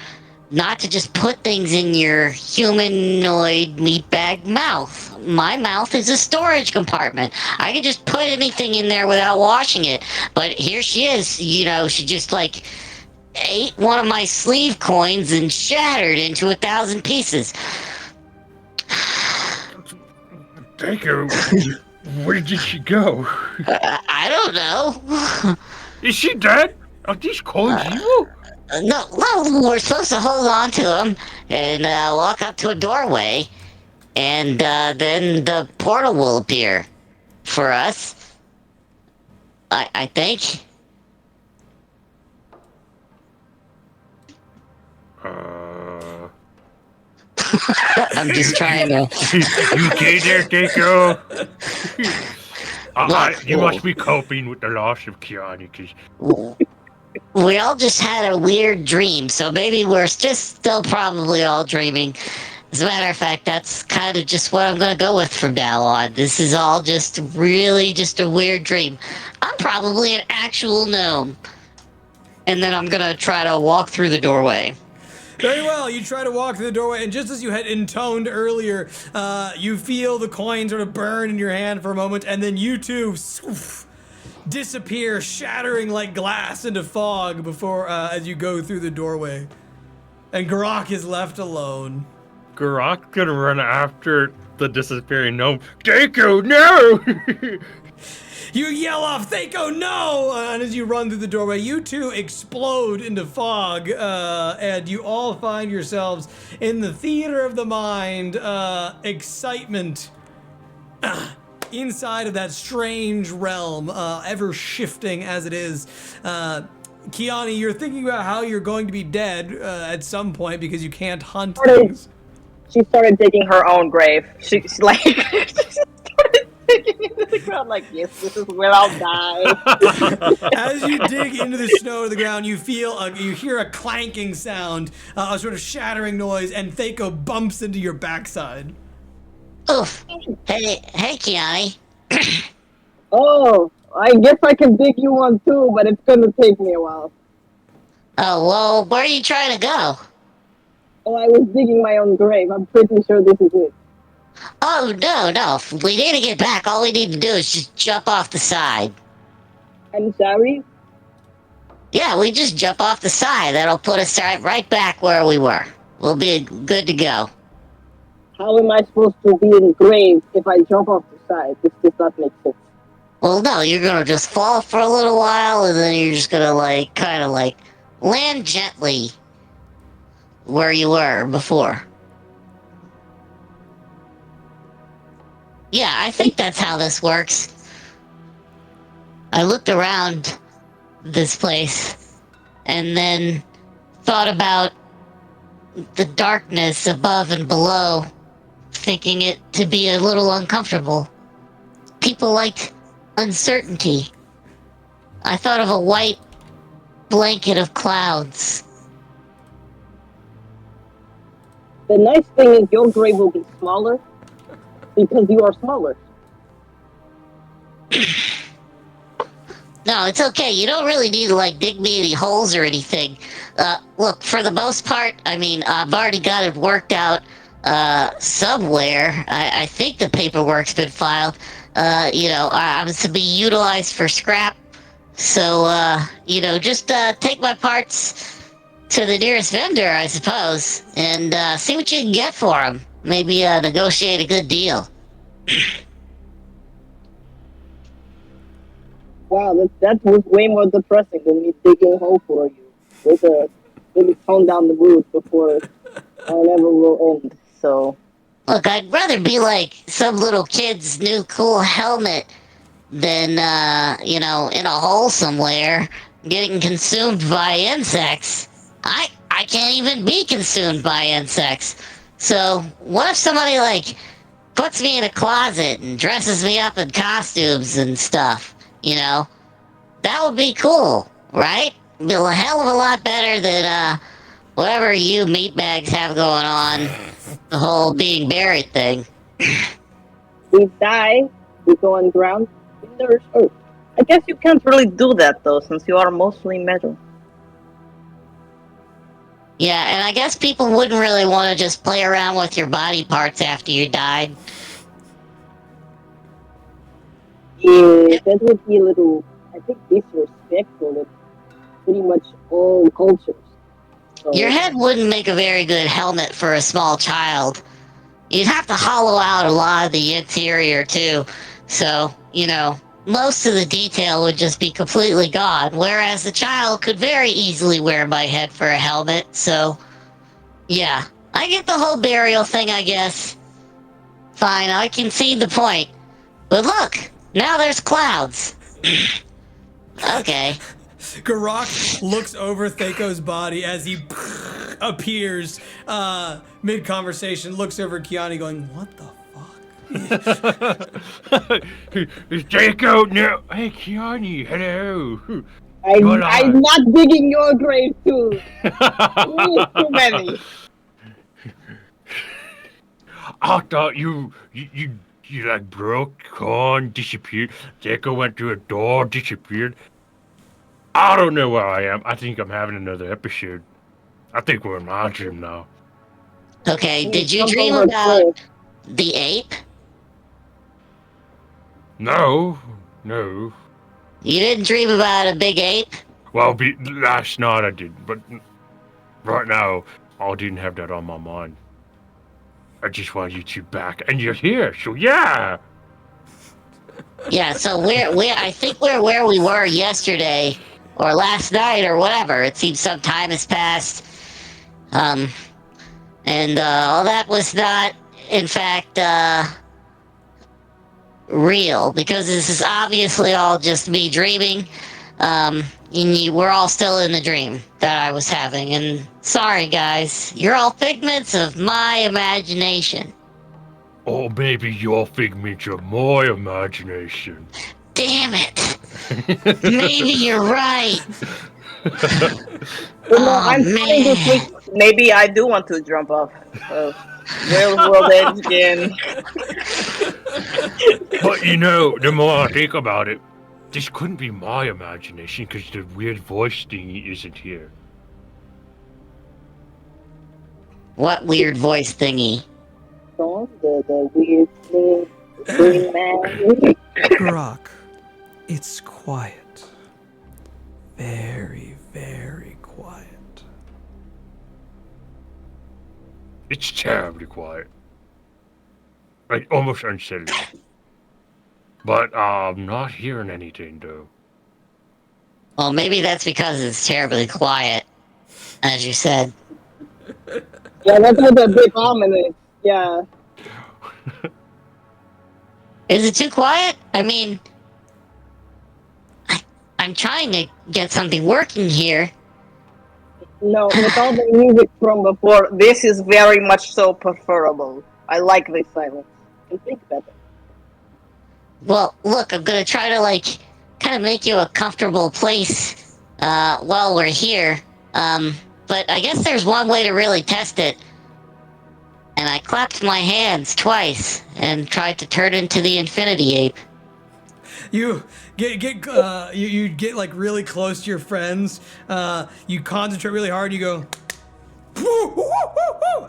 not to just put things in your humanoid meatbag mouth. My mouth is a storage compartment. I can just put anything in there without washing it. But here she is, she just like ate one of my sleeve coins and shattered into 1,000 pieces. Thank you. Where did she go? I don't know. Is she dead? Are these coins evil? No, well, we're supposed to hold on to them and walk up to a doorway, and then the portal will appear for us. I think. I'm just trying to. You okay there, Keiko? Look, You must be coping with the loss of Kyani, because we all just had a weird dream, so maybe we're just still probably all dreaming. As a matter of fact, that's kind of just what I'm going to go with from now on. This is all just really just a weird dream. I'm probably an actual gnome. And then I'm going to try to walk through the doorway. Very well. You try to walk through the doorway, and just as you had intoned earlier, you feel the coin sort of burn in your hand for a moment, and then you too disappear, shattering like glass into fog before as you go through the doorway. And Gurak is left alone. Gurak's gonna run after the disappearing gnome. Keiko, no! You yell off, Thako, no! And as you run through the doorway, you two explode into fog, and you all find yourselves in the theater of the mind, excitement, inside of that strange realm, ever shifting as it is. Kyani, you're thinking about how you're going to be dead at some point because you can't hunt things. She started digging Her own grave. She's like, she started digging into the ground. Like, yes, this is where I'll die. As you dig into the snow of the ground, you hear a clanking sound, a sort of shattering noise, and Thako bumps into your backside. Oof. Hey, Kyani. Oh, I guess I can dig you one too, but it's gonna take me a while. Oh, well, where are you trying to go? Oh, I was digging my own grave. I'm pretty sure this is it. Oh, no. If we need to get back, all we need to do is just jump off the side. I'm sorry? Yeah, we just jump off the side. That'll put us right back where we were. We'll be good to go. How am I supposed to be in grave if I jump off the side? This does not make sense. Well, no, you're gonna just fall for a little while, and then you're just gonna, kind of land gently where you were before. Yeah, I think that's how this works. I looked around this place and then thought about the darkness above and below, thinking it to be a little uncomfortable. People liked uncertainty. I thought of a white blanket of clouds. The nice thing is your grave will be smaller because you are smaller. No, it's okay. You don't really need to dig me any holes or anything. Look, for the most part, I've already got it worked out somewhere. I think the paperwork's been filed. I'm to be utilized for scrap. So, just take my parts to the nearest vendor, I suppose, and see what you can get for them. Maybe negotiate a good deal. Wow, that was way more depressing than me digging a hole for you. With a maybe tone down the mood before our level will end. So Look, I'd rather be like some little kid's new cool helmet than, in a hole somewhere getting consumed by insects. I can't even be consumed by insects. So what if somebody puts me in a closet and dresses me up in costumes and stuff? That would be cool, right? Be a hell of a lot better than whatever you meatbags have going on. The whole being buried thing. we die, we go on ground, we nourish earth. I guess you can't really do that though, since you are mostly metal. Yeah, and I guess people wouldn't really want to just play around with your body parts after you died. Yeah, that would be a little, I think, disrespectful in pretty much all cultures. So, Your head wouldn't make a very good helmet for a small child. You'd have to hollow out a lot of the interior, too. So, most of the detail would just be completely gone, whereas the child could very easily wear my head for a helmet, so... Yeah, I get the whole burial thing, I guess. Fine, I concede the point. But look, now there's clouds. Okay. Gurak looks over Thako's body as he appears mid-conversation, looks over at Kyani going, what the fuck? Is Draco? No. Hey, Kyani. Hello. I'm not digging your grave too. Too many. I thought you like broke, gone, disappeared. Draco went through a door, disappeared. I don't know where I am. I think I'm having another episode. I think we're in my dream now. Okay, did you Jump dream over a about cliff. the ape? No. You didn't dream about a big ape? Well, last night I did, but right now I didn't have that on my mind. I just want you two back, and you're here, so yeah. Yeah, so I think we're where we were yesterday, or last night, or whatever. It seems some time has passed. And all that was not, in fact, real, because this is obviously all just me dreaming. We're all still in the dream that I was having, and sorry guys, you're all figments of my imagination. Or maybe your figment of my imagination. Damn it! Maybe you're right. I'm trying to think. Maybe I do want to jump off. World Edge again. But you know, the more I think about it, this couldn't be my imagination because the weird voice thingy isn't here. What weird voice thingy? The weird green man. Gurak, it's quiet. Very, very quiet. It's terribly quiet. Like, almost unsettling. But I'm not hearing anything, though. Well, maybe that's because it's terribly quiet, as you said. Yeah, that's a bit ominous. Yeah. Is it too quiet? I mean, I'm trying to get something working here. No, with all the music from before, This is very much so preferable. I like this silence. I think better. Well, look, I'm gonna try to, kind of make you a comfortable place, while we're here. But I guess there's one way to really test it. And I clapped my hands twice and tried to turn into the Infinity Ape. You get like really close to your friends. You concentrate really hard. You go,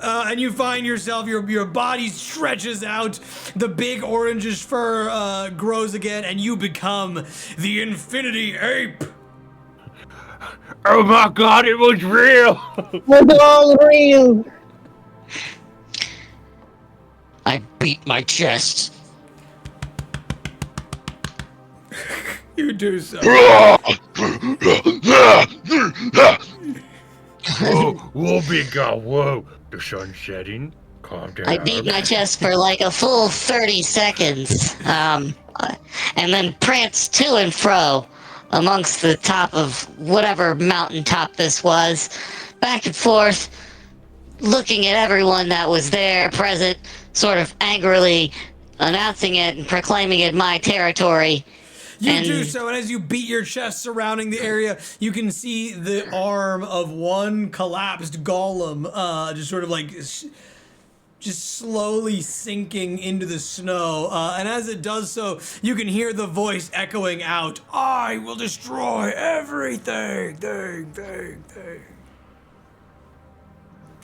and you find yourself your body stretches out. The big orangish fur grows again, and you become the Infinity Ape. Oh my god, it was real! It's all real. I beat my chest. You do so. Whoa, big guy, whoa. The sun's setting. Calm down. I beat my chest for a full 30 seconds, and then pranced to and fro amongst the top of whatever mountaintop this was, back and forth, looking at everyone that was there, present, sort of angrily announcing it and proclaiming it my territory. You do so, and as you beat your chest surrounding the area, you can see the arm of one collapsed golem, just sort of just slowly sinking into the snow. And as it does so, you can hear the voice echoing out, "I will destroy everything, thing."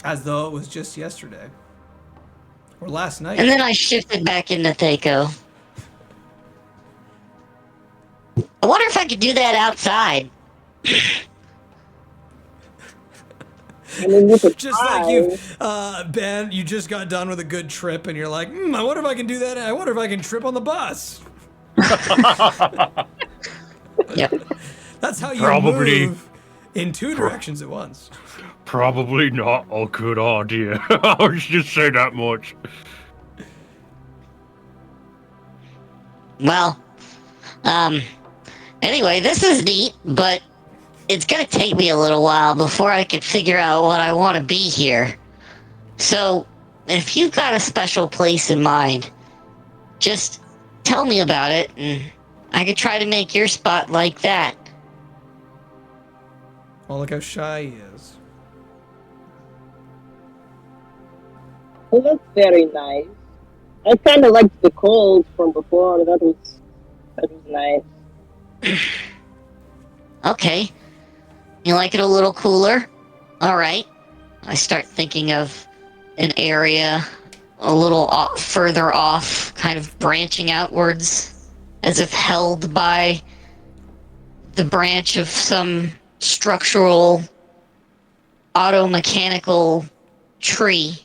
As though it was just yesterday. Or last night. And then I shifted back into Thaco. I wonder if I could do that outside. I mean, you could Just try. like you, Ben, you just got done with a good trip, and you're like, I wonder if I can do that. I wonder if I can trip on the bus. Yep. That's how you Probably. move in two directions at once. Probably not a good idea. I was just say that much. Well, anyway, this is neat, but it's gonna take me a little while before I can figure out what I want to be here. So, if you've got a special place in mind, just tell me about it, and I could try to make your spot like that. Oh, look how shy he is. Well, that's very nice. I kind of liked the cold from before. That was nice. Okay. You like it a little cooler? Alright. I start thinking of an area a little further off, kind of branching outwards, as if held by the branch of some structural, auto-mechanical tree.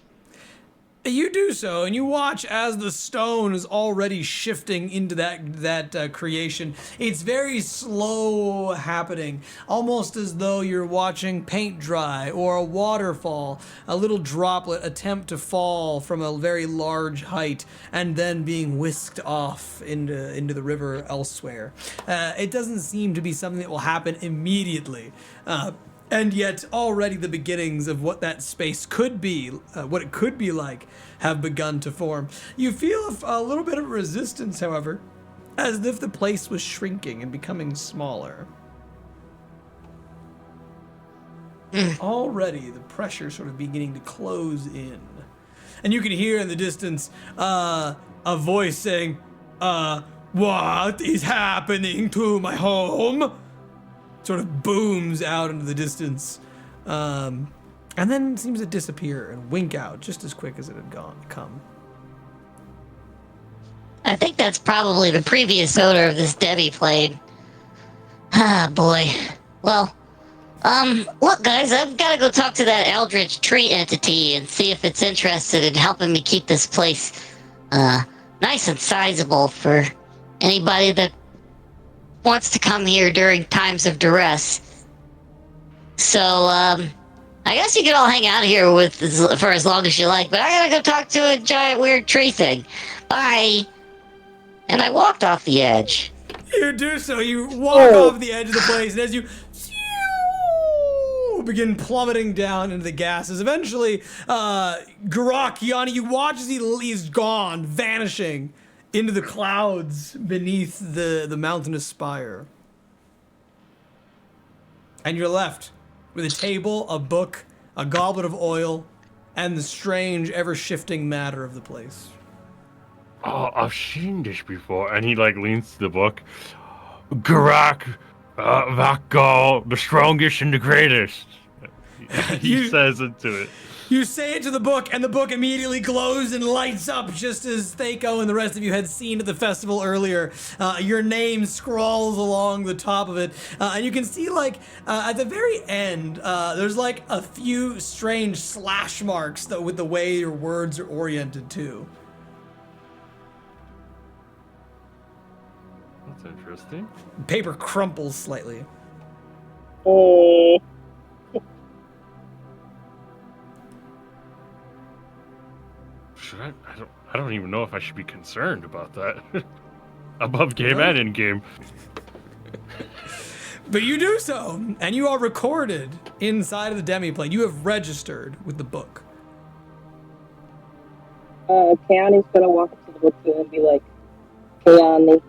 You do so, and you watch as the stone is already shifting into that creation. It's very slow happening, almost as though you're watching paint dry or a waterfall, a little droplet attempt to fall from a very large height and then being whisked off into the river elsewhere. It doesn't seem to be something that will happen immediately. And yet already the beginnings of what that space could be, what it could be like, have begun to form. You feel a little bit of resistance, however, as if the place was shrinking and becoming smaller. Already the pressure sort of beginning to close in. And you can hear in the distance a voice saying, what is happening to my home? Sort of booms out into the distance, and then seems to disappear and wink out just as quick as it had come. I think that's probably the previous owner of this Debbie plane. Ah, boy. Well, look, guys, I've got to go talk to that Eldritch tree entity and see if it's interested in helping me keep this place, nice and sizable for anybody that wants to come here during times of duress. So, I guess you can all hang out here for as long as you like, but I gotta go talk to a giant weird tree thing. Bye. And I walked off the edge. You do so. You walk off the edge of the place, and as you begin plummeting down into the gases, eventually, Gurak, Kyani, you watch as he's gone, vanishing into the clouds beneath the mountainous spire. And you're left with a table, a book, a goblet of oil, and the strange, ever-shifting matter of the place. Oh, I've seen this before. And he like leans to the book. Gurak, Vakal, the strongest and the greatest. He says into it. You say it to the book, and the book immediately glows and lights up, just as Thako and the rest of you had seen at the festival earlier. Your name scrawls along the top of it, and you can see, like, at the very end, there's, like, a few strange slash marks with the way your words are oriented, too. That's interesting. Paper crumples slightly. Should I don't even know if I should be concerned about that. Above game and in game. But you do so, and you are recorded inside of the demiplane. You have registered with the book. Kyani's gonna walk up to the book too and be like, Kyani.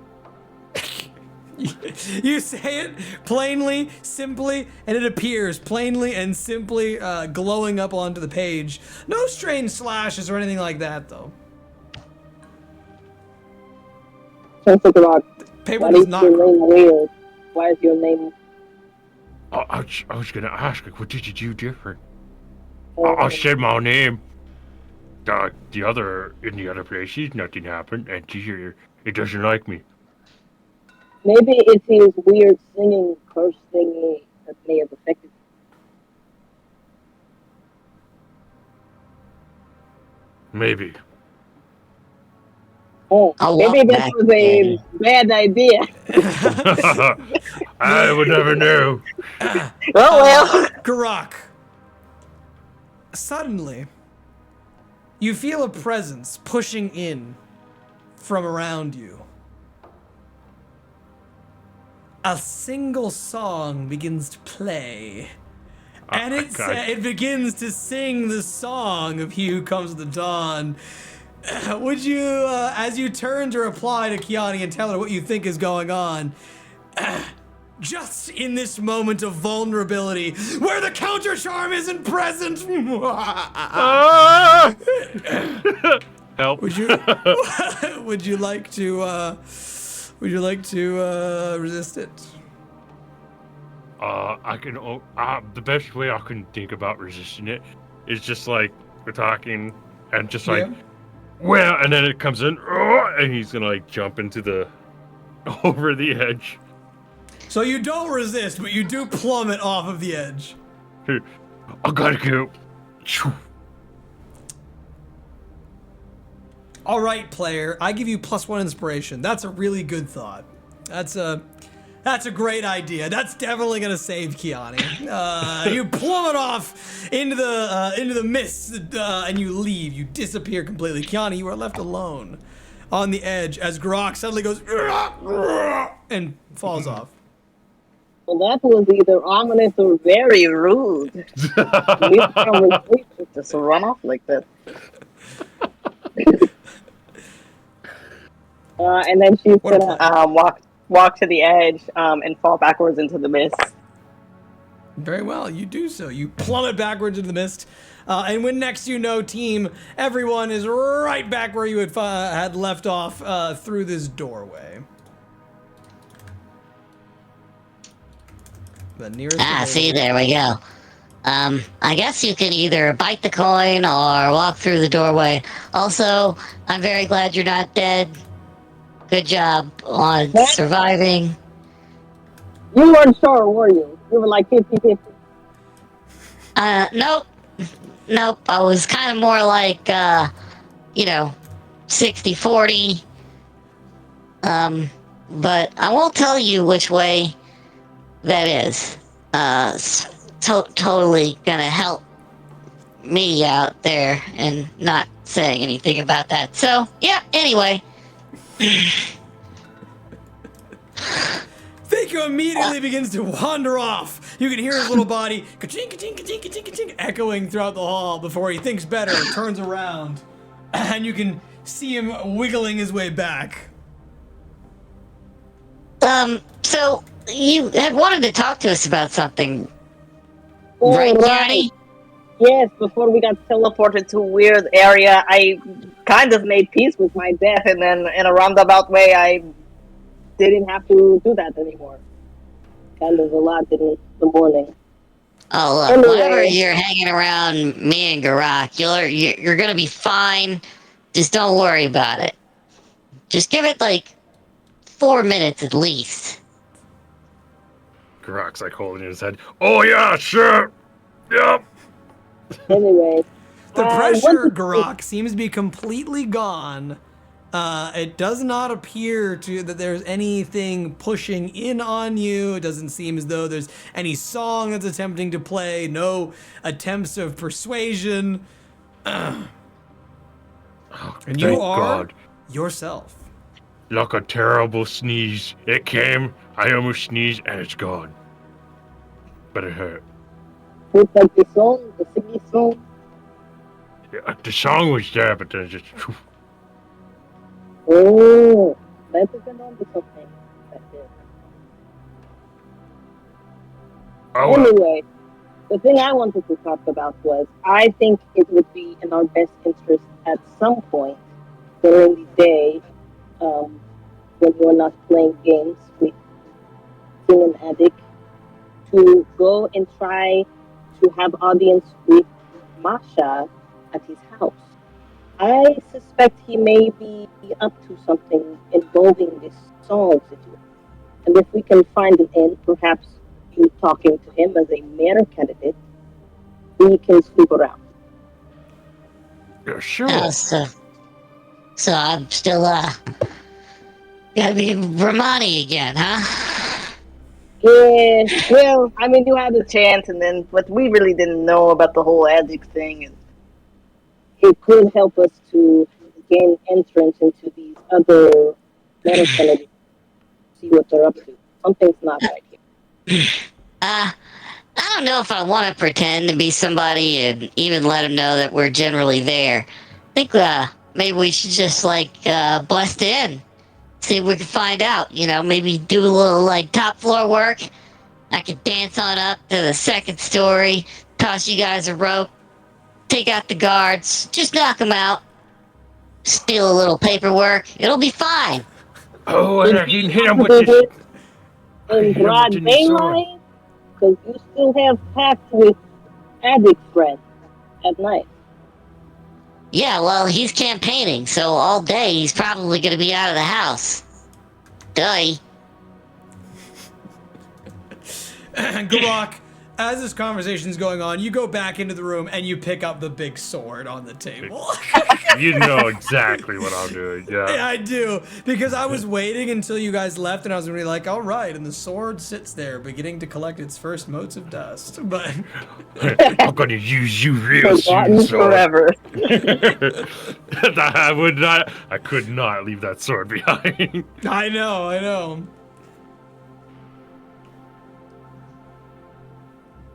You say it plainly, simply, and it appears plainly and simply glowing up onto the page. No strange slashes or anything like that, though. Trying to figure out Paper why does is not. your name weird? Why is your name? I was gonna ask, like, what did you do different? I said my name. In the other places, nothing happened, and here it doesn't like me. Maybe it's his weird singing curse thingy that may have affected him. Maybe. Oh, I'll maybe walk that back was a bad idea. I would never know. Well. Gurak. Suddenly, you feel a presence pushing in from around you. a single song begins to play. And it begins to sing the song of He Who Comes with the Dawn. Would you, as you turn to reply to Kyani and tell her what you think is going on, just in this moment of vulnerability, where the counter charm isn't present, Help. would you like to resist it? I can. The best way I can think about resisting it is just like we're talking, and just like, well, and then it comes in, and he's gonna like jump into the over the edge. So you don't resist, but you do plummet off of the edge. I gotta go. All right, player. I give you +1 inspiration. That's a really good thought. That's a great idea. That's definitely gonna save Kyani. You plummet off into the mist, and you leave. You disappear completely. Kyani, you are left alone on the edge as Gurak suddenly goes and falls off. Well, that was either ominous or Very rude. conversation. Just run off like that. And then she's What a gonna Walk to the edge and fall backwards into the mist. Very well, you do so. You plummet backwards into the mist, and when next you know, team, everyone is right back where you had left off through this doorway. The nearest. See, there we go. I guess you can either bite the coin or walk through the doorway. Also, I'm very glad you're not dead. Good job on surviving. You weren't sure, were you? You were like 50-50. Nope. Nope. I was kind of more like, 60-40. But I won't tell you which way that is. Totally gonna help me out there and not saying anything about that. So, yeah, anyway. Faker immediately begins to wander off. You can hear his little body ka-ching, ka-ching, ka-ching, ka-ching, ka-ching, echoing throughout the hall before he thinks better, turns around, and you can see him wiggling his way back. So you had wanted to talk to us about something, Oh, right, right. Kyani? Yes, before we got teleported to a weird area, I kind of made peace with my death, and then in a roundabout way, I didn't have to do that anymore. Kind of a lot in the morning. Oh, look, Anyway. whenever you're hanging around me and Gurak, you're gonna be fine. Just don't worry about it. Just give it like 4 minutes at least. Gurak's like holding his head. Oh yeah, sure. Yep. Anyway. The what pressure, did- Gurak, seems to be completely gone. It does not appear that there's anything pushing in on you. It doesn't seem as though there's any song that's attempting to play. No attempts of persuasion. Oh, And you thank are God. yourself. Like a terrible sneeze. It came, I almost sneezed, and it's gone. But it hurt. With like the song, the singing song. Yeah, the song was there, but then just... Oh, that depends on the something. That's it. Oh, well. Anyway, the thing I wanted to talk about was I think it would be in our best interest at some point during the day, when we're not playing games with King and Addict, to go and try to have audience with Masha at his house. I suspect he may be up to something involving this song situation. And if we can find an end, perhaps you talking to him as a mayor candidate, we can scoop around. Yeah, sure. So I'm still, gotta be Ramani again, huh? Yeah, well, I mean, you had a chance, but we really didn't know about the whole addict thing. And it could help us to gain entrance into these other mayor candidates, see what they're up to. Something's not right here. I don't know if I want to pretend to be somebody and even let them know that we're generally there. I think maybe we should just bust in, see if we can find out. You know, maybe do a little like top floor work. I could dance on up to the second story, toss you guys a rope, take out the guards, just knock them out, steal a little paperwork. It'll be fine. Oh, and I can hit him with Do this. it I can in hit him broad with this sword. daylight? Because you still have pact with addict friends at night. Yeah, well, he's campaigning, so all day he's probably going to be out of the house. Duh. Gurak, as this conversation is going on, you go back into the room and you pick up the big sword on the table. You know exactly what I'm doing, Yeah, yeah. I do, because I was waiting until you guys left, and I was gonna be like, "All right," and the sword sits there, beginning to collect its first motes of dust. But I'm gonna use you real Forgotten soon, sword. forever. I could not leave that sword behind. I know.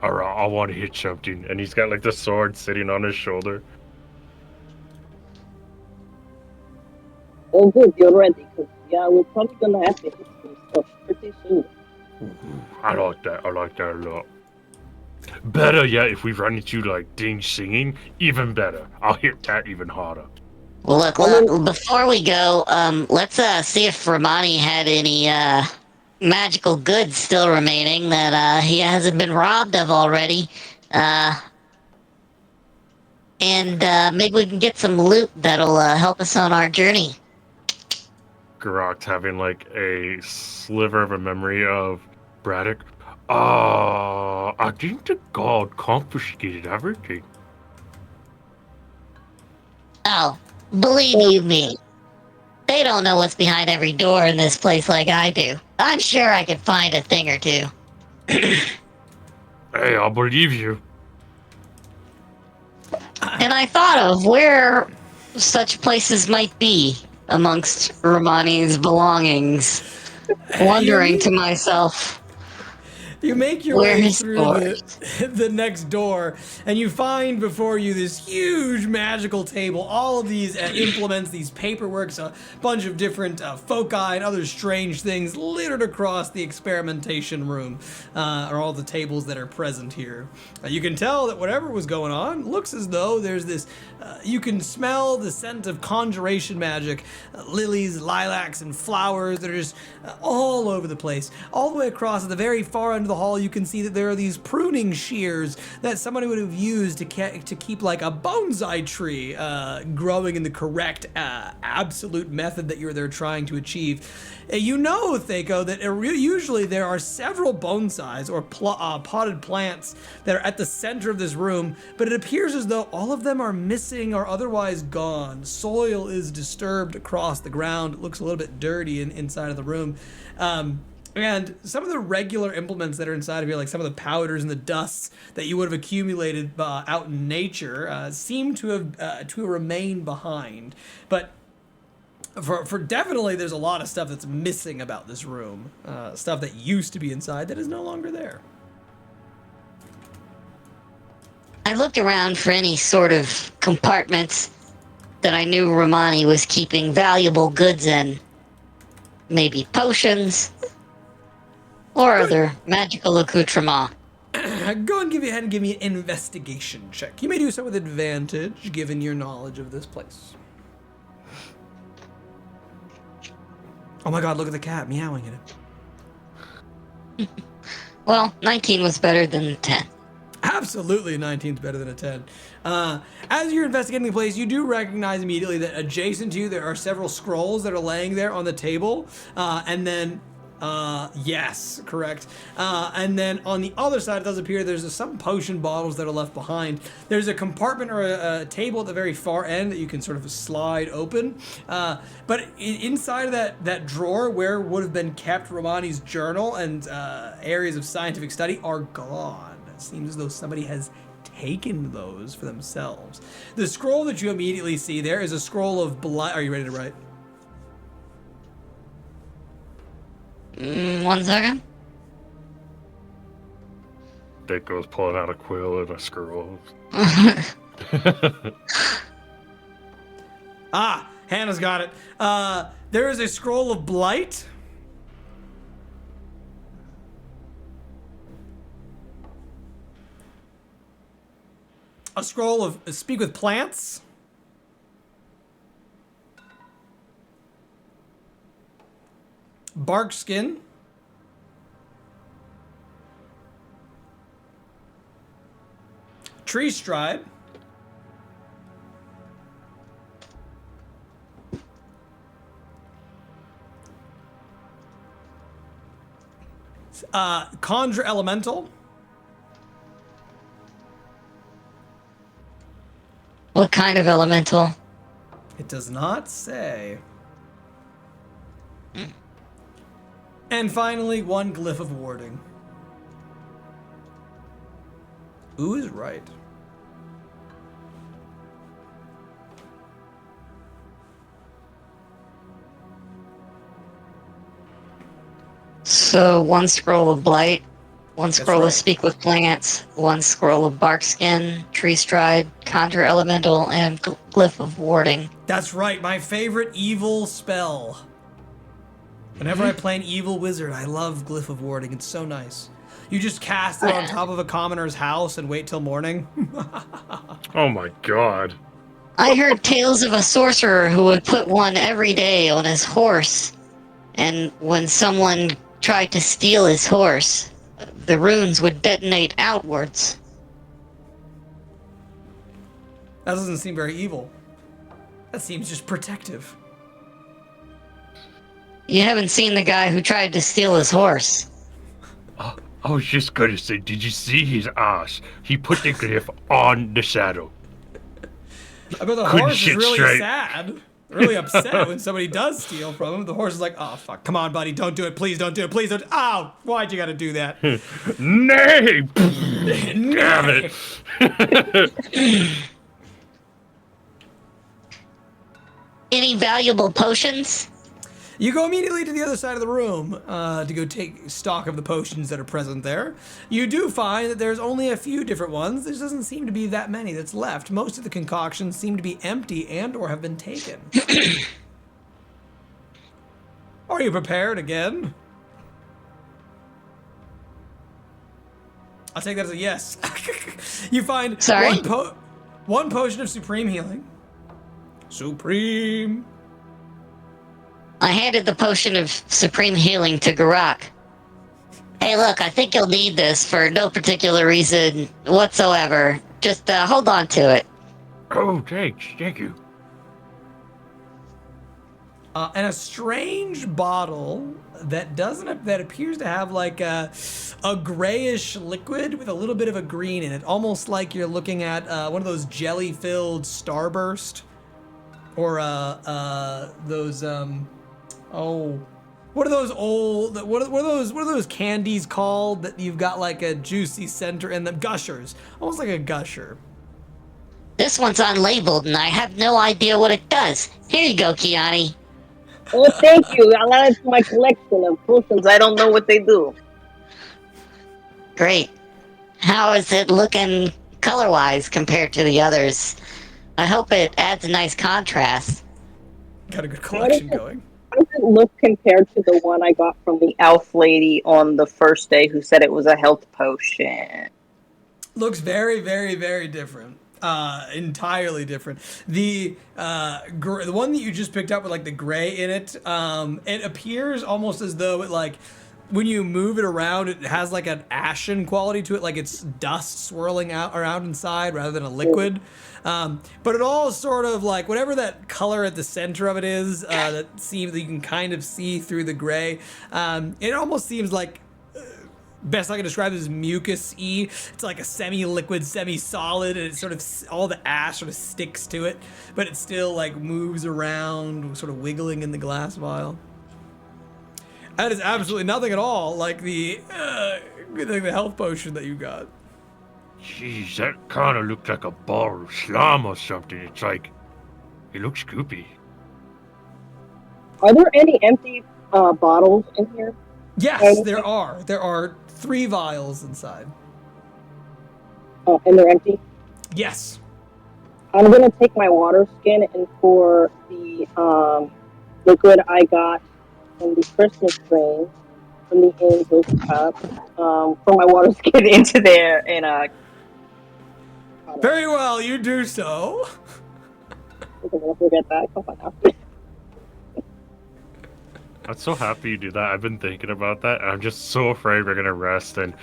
Alright, I want to hit something. And he's got like the sword sitting on his shoulder. Oh, good, you're ready. Because, yeah, we're probably going to have to hit some stuff pretty soon. I like that a lot. Better yet, if we run into like Ding singing, even better. I'll hit that even harder. Well, look, before we go, let's see if Romani had any magical goods still remaining that he hasn't been robbed of already. And maybe we can get some loot that'll help us on our journey. Gurak's having like a sliver of a memory of Braddock. I think the god confiscated everything. Oh, believe you me, they don't know what's behind every door in this place like I do. I'm sure I could find a thing or two. Hey, I believe you. And I thought of where such places might be amongst Romani's belongings, wondering to myself, You make your where way his through doors? the next door, and you find before you this huge magical table. All of these implements, these paperworks, a bunch of different foci and other strange things littered across the experimentation room, are all the tables that are present here. You can tell that whatever was going on looks as though there's this. You can smell the scent of conjuration magic, lilies, lilacs, and flowers that are just all over the place. All the way across at the very far end of the hall, you can see that there are these pruning shears that somebody would have used to keep like a bonsai tree growing in the correct absolute method that they're trying to achieve. You know, Thako, that usually there are several bonsais or potted plants that are at the center of this room, but it appears as though all of them are missing or otherwise gone. Soil is disturbed across the ground. It looks a little bit dirty inside of the room. And some of the regular implements that are inside of here, like some of the powders and the dusts that you would have accumulated out in nature, seem to have remained behind. But for definitely, there's a lot of stuff that's missing about this room. Stuff that used to be inside that is no longer there. I looked around for any sort of compartments that I knew Romani was keeping valuable goods in. Maybe potions or other magical accoutrements. Go and give me an investigation check. You may do so with advantage, given your knowledge of this place. Oh my god, look at the cat meowing at it. Well, 19 was better than 10. Absolutely, 19 is better than a 10. As you're investigating the place, you do recognize immediately that adjacent to you there are several scrolls that are laying there on the table, and then yes, correct. And then on the other side, it does appear there's some potion bottles that are left behind. There's a compartment or a table at the very far end that you can sort of slide open. But inside of that drawer where would have been kept Romani's journal and areas of scientific study are gone. It seems as though somebody has taken those for themselves. The scroll that you immediately see there is a scroll of blood. Are you ready to write? 1 second. Dako's pulling out a quill and a scroll. Ah, Hannah's got it. There is a scroll of blight. A scroll of speak with plants. Bark skin. Tree stride. Conjure elemental. What kind of elemental? It does not say. And finally, 1 glyph of warding. Who is right? So 1 scroll of blight, 1 scroll right. of speak with plants, 1 scroll of bark skin, tree stride, conjure elemental, and glyph of warding. That's right, my favorite evil spell. Whenever I play an evil wizard, I love Glyph of Warding. It's so nice. You just cast it on top of a commoner's house and wait till morning. Oh my god. I heard tales of a sorcerer who would put 1 every day on his horse, and when someone tried to steal his horse, the runes would detonate outwards. That doesn't seem very evil. That seems just protective. You haven't seen the guy who tried to steal his horse. I was just gonna say, did you see his ass? He put the glyph on the shadow. I bet the Couldn't horse is shit really straight. sad. Really upset when somebody does steal from him. The horse is like, oh, fuck. Come on, buddy. Don't do it. Please don't do it. Please don't. Ow. Why'd you gotta do that? Nay! Damn it! Any valuable potions? You go immediately to the other side of the room to go take stock of the potions that are present there. You do find that there's only a few different ones. There doesn't seem to be that many that's left. Most of the concoctions seem to be empty and or have been taken. Are you prepared again? I'll take that as a yes. You find Sorry. one potion of supreme healing. Supreme. I handed the potion of supreme healing to Gurak. Hey, look, I think you'll need this for no particular reason whatsoever. Just hold on to it. Oh, thanks. Thank you. And a strange bottle that appears to have like a grayish liquid with a little bit of a green in it, almost like you're looking at one of those jelly-filled Starburst, or those what are those old? What are those candies called that you've got like a juicy center in them? Gushers, almost like a gusher. This one's unlabeled, and I have no idea what it does. Here you go, Kyani. Oh, thank you. I'll add it to my collection of potions. I don't know what they do. Great. How is it looking color-wise compared to the others? I hope it adds a nice contrast. Got a good collection going. How does it look compared to the one I got from the elf lady on the first day who said it was a health potion? Looks very, very, very different. Entirely different. The one that you just picked up with like the gray in it, it appears almost as though it like when you move it around, it has like an ashen quality to it, like it's dust swirling out around inside rather than a liquid. But it all sort of like whatever that color at the center of it is, that seems that you can kind of see through the gray. It almost seems like, best I can describe it as mucus-y. It's like a semi-liquid, semi-solid, and it's sort of all the ash sort of sticks to it, but it still like moves around, sort of wiggling in the glass vial. That is absolutely nothing at all like the health potion that you got. Jeez, that kind of looked like a bar of slime or something. It's like, it looks goopy. Are there any empty bottles in here? Yes, there are. There are 3 vials inside. And they're empty. Yes. I'm gonna take my water skin and pour the liquid I got from the Christmas train from the Angel's Cup. For my water skin. Get into there and Very well, you do so. I'm gonna forget that. Come on now. I'm so happy you do that. I've been thinking about that, and I'm just so afraid we're gonna rest and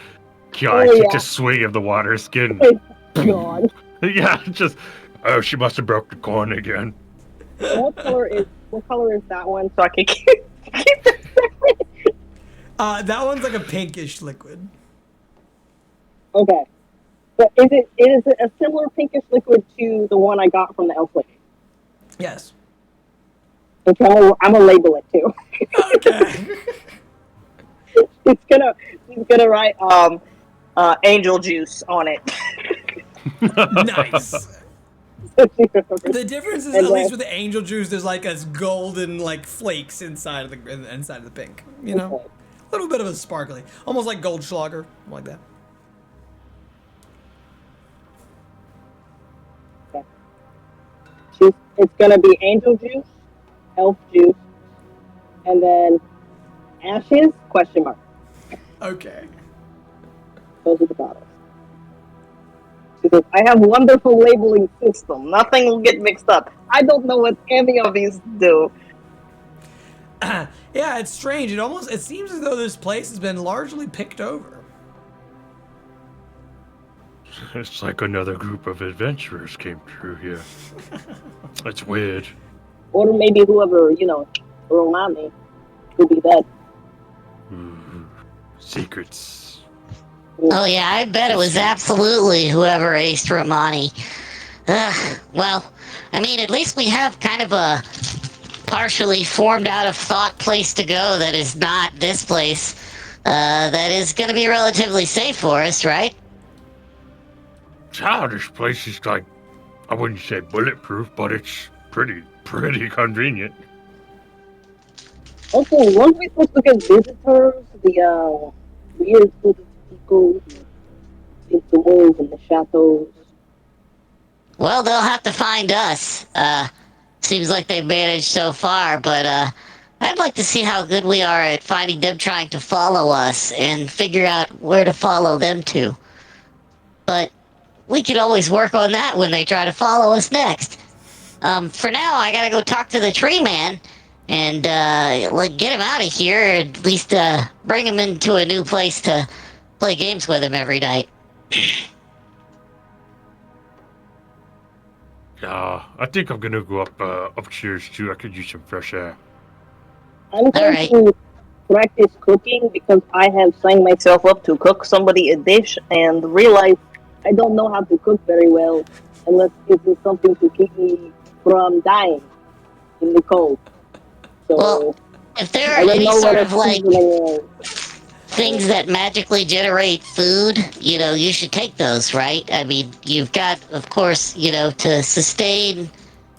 Kyani takes a swing of the water skin. God. Yeah, just she must have broke the corn again. What color is that one? so I can keep That one's like a pinkish liquid. Okay. But is it a similar pinkish liquid to the one I got from the elf lady? Yes. Okay, I'm gonna label it too. Okay. He's gonna write angel juice on it. Nice. The difference is, And at least with the angel juice, there's like a golden like flakes inside of the pink. You know, a little bit of a sparkly, almost like Goldschlager, like that. It's gonna be angel juice, elf juice, and then ashes? Question mark. Okay. Those are the bottles. Because I have wonderful labeling system. Nothing will get mixed up. I don't know what any of these do. Yeah, it's strange. It seems as though this place has been largely picked over. It's like another group of adventurers came through here. It's weird. Or maybe whoever, around me could be that. Secrets. Oh yeah, I bet it was absolutely whoever aced Romani. Well, I mean, at least we have kind of a partially formed out of thought place to go that is not this place. That is going to be relatively safe for us, right? Yeah, this place is like, I wouldn't say bulletproof, but it's pretty convenient. Also, weren't we supposed to get visitors? The weird people in the walls and the shadows. Well, they'll have to find us. Seems like they've managed so far, but I'd like to see how good we are at finding them trying to follow us and figure out where to follow them to. But we could always work on that when they try to follow us next. For now, I gotta go talk to the tree man and get him out of here, or at least bring him into a new place to play games with him every night. Yeah, I think I'm gonna go upstairs too. I could use some fresh air. I'm going to practice cooking because I have signed myself up to cook somebody a dish and realize I don't know how to cook very well unless it's something to keep me from dying in the cold. So well, if there are any sort of things that magically generate food, you should take those, right? I mean, you've got, of course, to sustain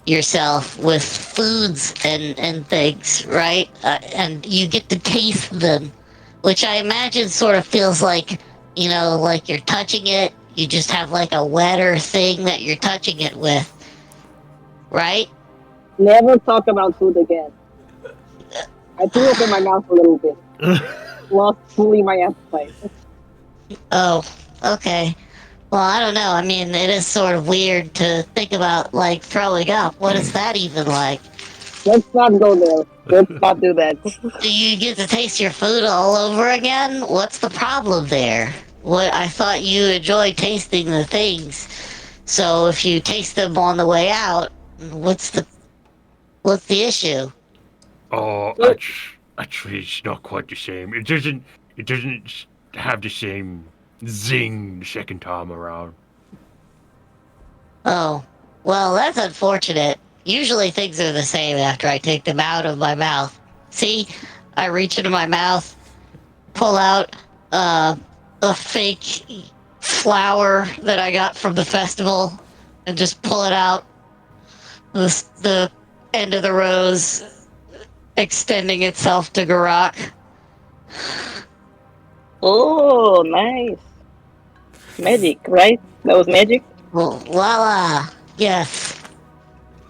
yourself with foods and things, right? And you get to taste them, which I imagine sort of feels like, like you're touching it. You just have like a wetter thing that you're touching it with, right? Never talk about food again. I threw up in my mouth a little bit. Lost fully my appetite. Oh, okay. Well, I don't know. I mean, it is sort of weird to think about, like, throwing up. What is that even like? Let's not go there. Let's not do that. Do you get to taste your food all over again? What's the problem there? I thought you enjoyed tasting the things. So if you taste them on the way out, what's the issue? Oh, actually, it's not quite the same. It doesn't have the same zing the second time around. Oh, well, that's unfortunate. Usually things are the same after I take them out of my mouth. See, I reach into my mouth, pull out a fake flower that I got from the festival, and just pull it out. The end of the rose extending itself to Gurak. Oh, nice. Magic, right? That was magic? Yes.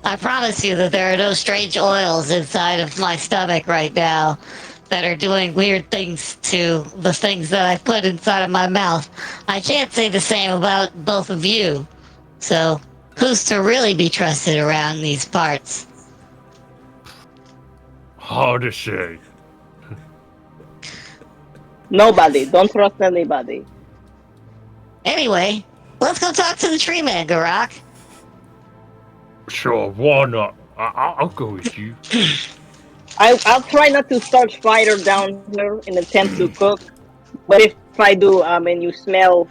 I promise you that there are no strange oils inside of my stomach right now that are doing weird things to the things that I put inside of my mouth. I can't say the same about both of you. So, who's to really be trusted around these parts? Hard to say. Nobody. Don't trust anybody. Anyway, let's go talk to the tree man, Gurak. Sure, why not? I'll go with you. I'll try not to start fire down here in attempt to cook. But if I do, and you smell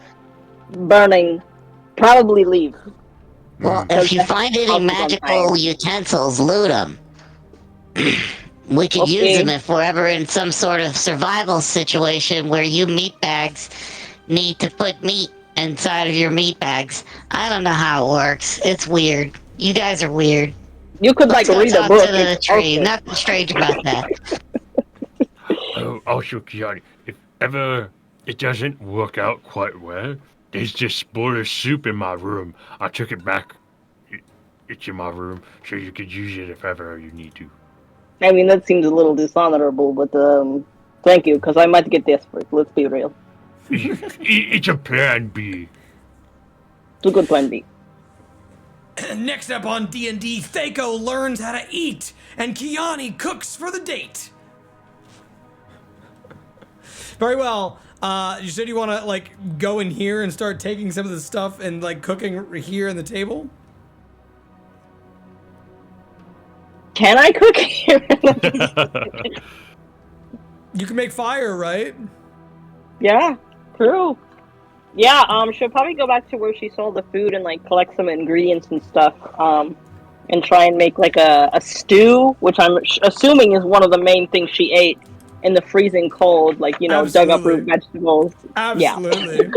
burning, probably leave. Well, Mm. if Because you the find any house is on fire. magical utensils, loot them. We could use them Okay. if we're ever in some sort of survival situation where you meatbags need to put meat inside of your meat bags. I don't know how it works. It's weird. You guys are weird. You could Let's like go read a talk to book. the It's tree. okay. Nothing strange about that. Oh, also, Kyani, if ever it doesn't work out quite well, there's this spoiler soup in my room. I took it back. It's in my room, so you could use it if ever you need to. I mean, that seems a little dishonorable, but thank you, because I might get desperate. Let's be real. It's a plan B. It's a good plan B. Next up on D&D, Thako learns how to eat, and Kyani cooks for the date. Very well. You said you want to like go in here and start taking some of the stuff and like cooking here in the table. Can I cook here? You can make fire, right? Yeah, true. Yeah, she'll probably go back to where she sold the food and like collect some ingredients and stuff. And try and make like a stew, which I'm assuming is one of the main things she ate in the freezing cold, like dug up root Absolutely. vegetables. Absolutely.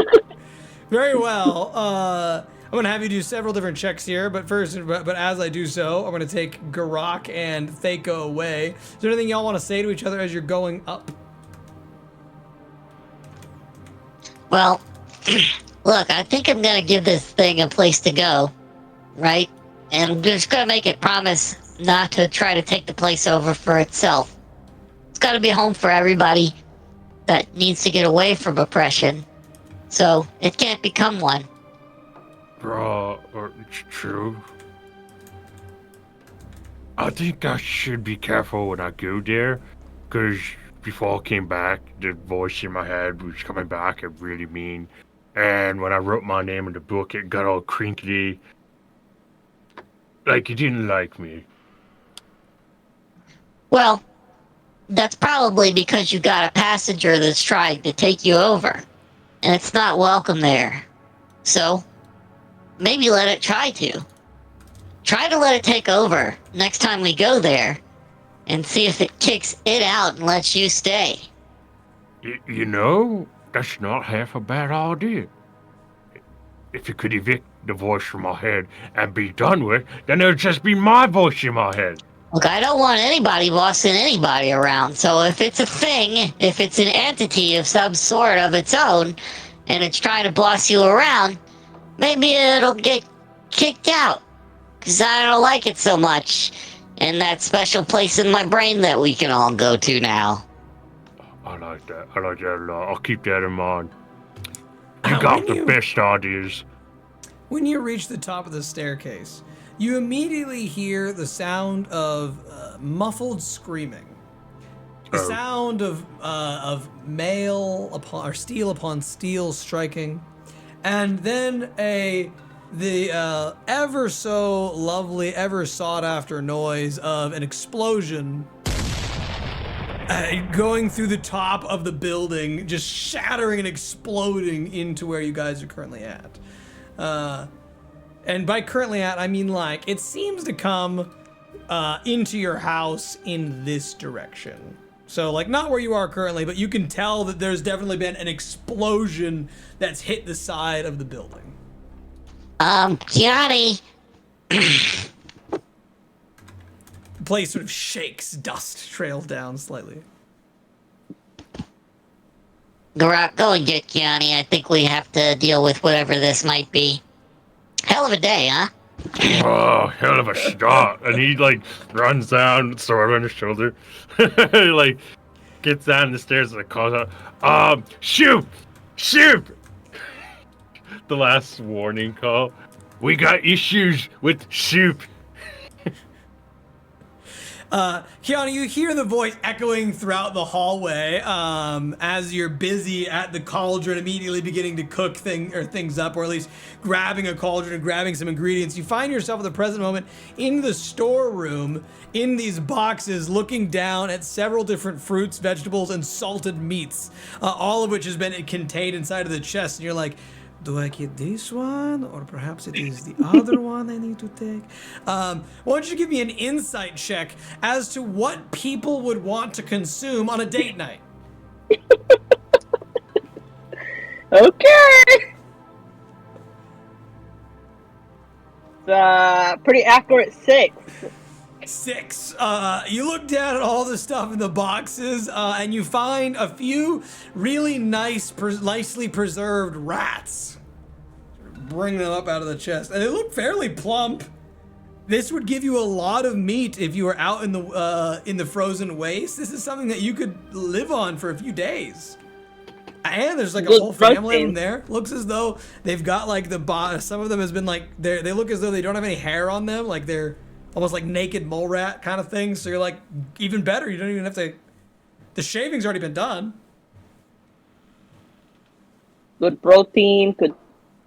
Very well. I'm gonna have you do several different checks here, but as I do so, I'm gonna take Gurak and Thako away. Is there anything y'all want to say to each other as you're going up? Well, look, I think I'm gonna give this thing a place to go, right? And I'm just gonna make it promise not to try to take the place over for itself. It's gotta be a home for everybody that needs to get away from oppression. So it can't become one. It's true. I think I should be careful when I go there, because before I came back, the voice in my head was coming back and really mean. And when I wrote my name in the book, it got all crinkly. Like, it didn't like me. Well, that's probably because you got a passenger that's trying to take you over. And it's not welcome there. So, maybe let it try to. Try to let it take over next time we go there. And see if it kicks it out and lets you stay. You know, that's not half a bad idea. If you could evict the voice from my head and be done with, then it would just be my voice in my head. Look, I don't want anybody bossing anybody around, so if it's a thing, if it's an entity of some sort of its own, and it's trying to boss you around, maybe it'll get kicked out. Because I don't like it so much. And that special place in my brain that we can all go to now. I like that. I like that a lot. I'll keep that in mind. You got the best ideas. When you reach the top of the staircase, you immediately hear the sound of muffled screaming. The sound of mail upon or steel upon steel striking, and then the ever so lovely, ever sought after noise of an explosion going through the top of the building, just shattering and exploding into where you guys are currently at. And by currently at, I mean like it seems to come into your house in this direction. So like not where you are currently, but you can tell that there's definitely been an explosion that's hit the side of the building. Kyani. The place sort of shakes, dust trails down slightly. Gurak, go and get Kyani. I think we have to deal with whatever this might be. Hell of a day, huh? Oh, hell of a shot! And he like runs down, sword on his shoulder, like gets down the stairs and calls out, shoot, shoot! The last warning call. We got issues with soup. Kyani, you hear the voice echoing throughout the hallway as you're busy at the cauldron, immediately beginning to cook things up, or at least grabbing a cauldron and grabbing some ingredients. You find yourself at the present moment in the storeroom in these boxes, looking down at several different fruits, vegetables, and salted meats, all of which has been contained inside of the chest. And you're like, do I get this one, or perhaps it is the other one I need to take? Why don't you give me an insight check as to what people would want to consume on a date night? Okay. It's pretty accurate 6. 6. You look down at all the stuff in the boxes, and you find a few really nicely preserved rats. Bring them up out of the chest, and they look fairly plump. This would give you a lot of meat if you were out in the frozen waste. This is something that you could live on for a few days. And there's like a whole family of them there. Looks as though they've got like some of them has been like they look as though they don't have any hair on them, like they're almost like naked mole rat kind of thing. So you're like, even better, you don't even have to. The shaving's already been done. Good protein. Could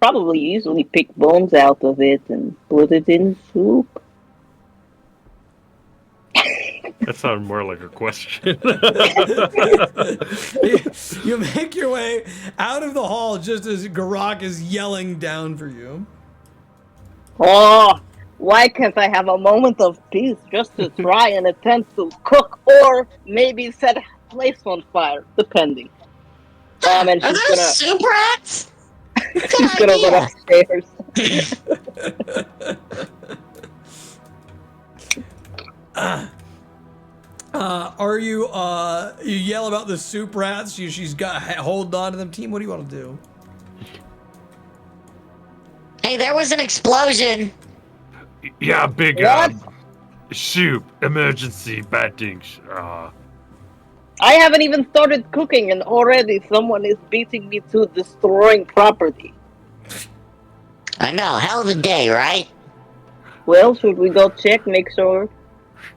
probably easily pick bones out of it and put it in soup. That sounded more like a question. You make your way out of the hall just as Gurak is yelling down for you. Oh, why can't I have a moment of peace just to try and attempt to cook or maybe set a place on fire, depending. And Are she's those gonna soup rats? she's gonna run upstairs. Are you you yell about the soup rats? She's got hold on to them. Team, what do you want to do? Hey, there was an explosion. Yeah, big What? soup emergency bad things. I haven't even started cooking and already someone is beating me to destroying property. I know, hell of a day, right? Well, should we go check, make sure?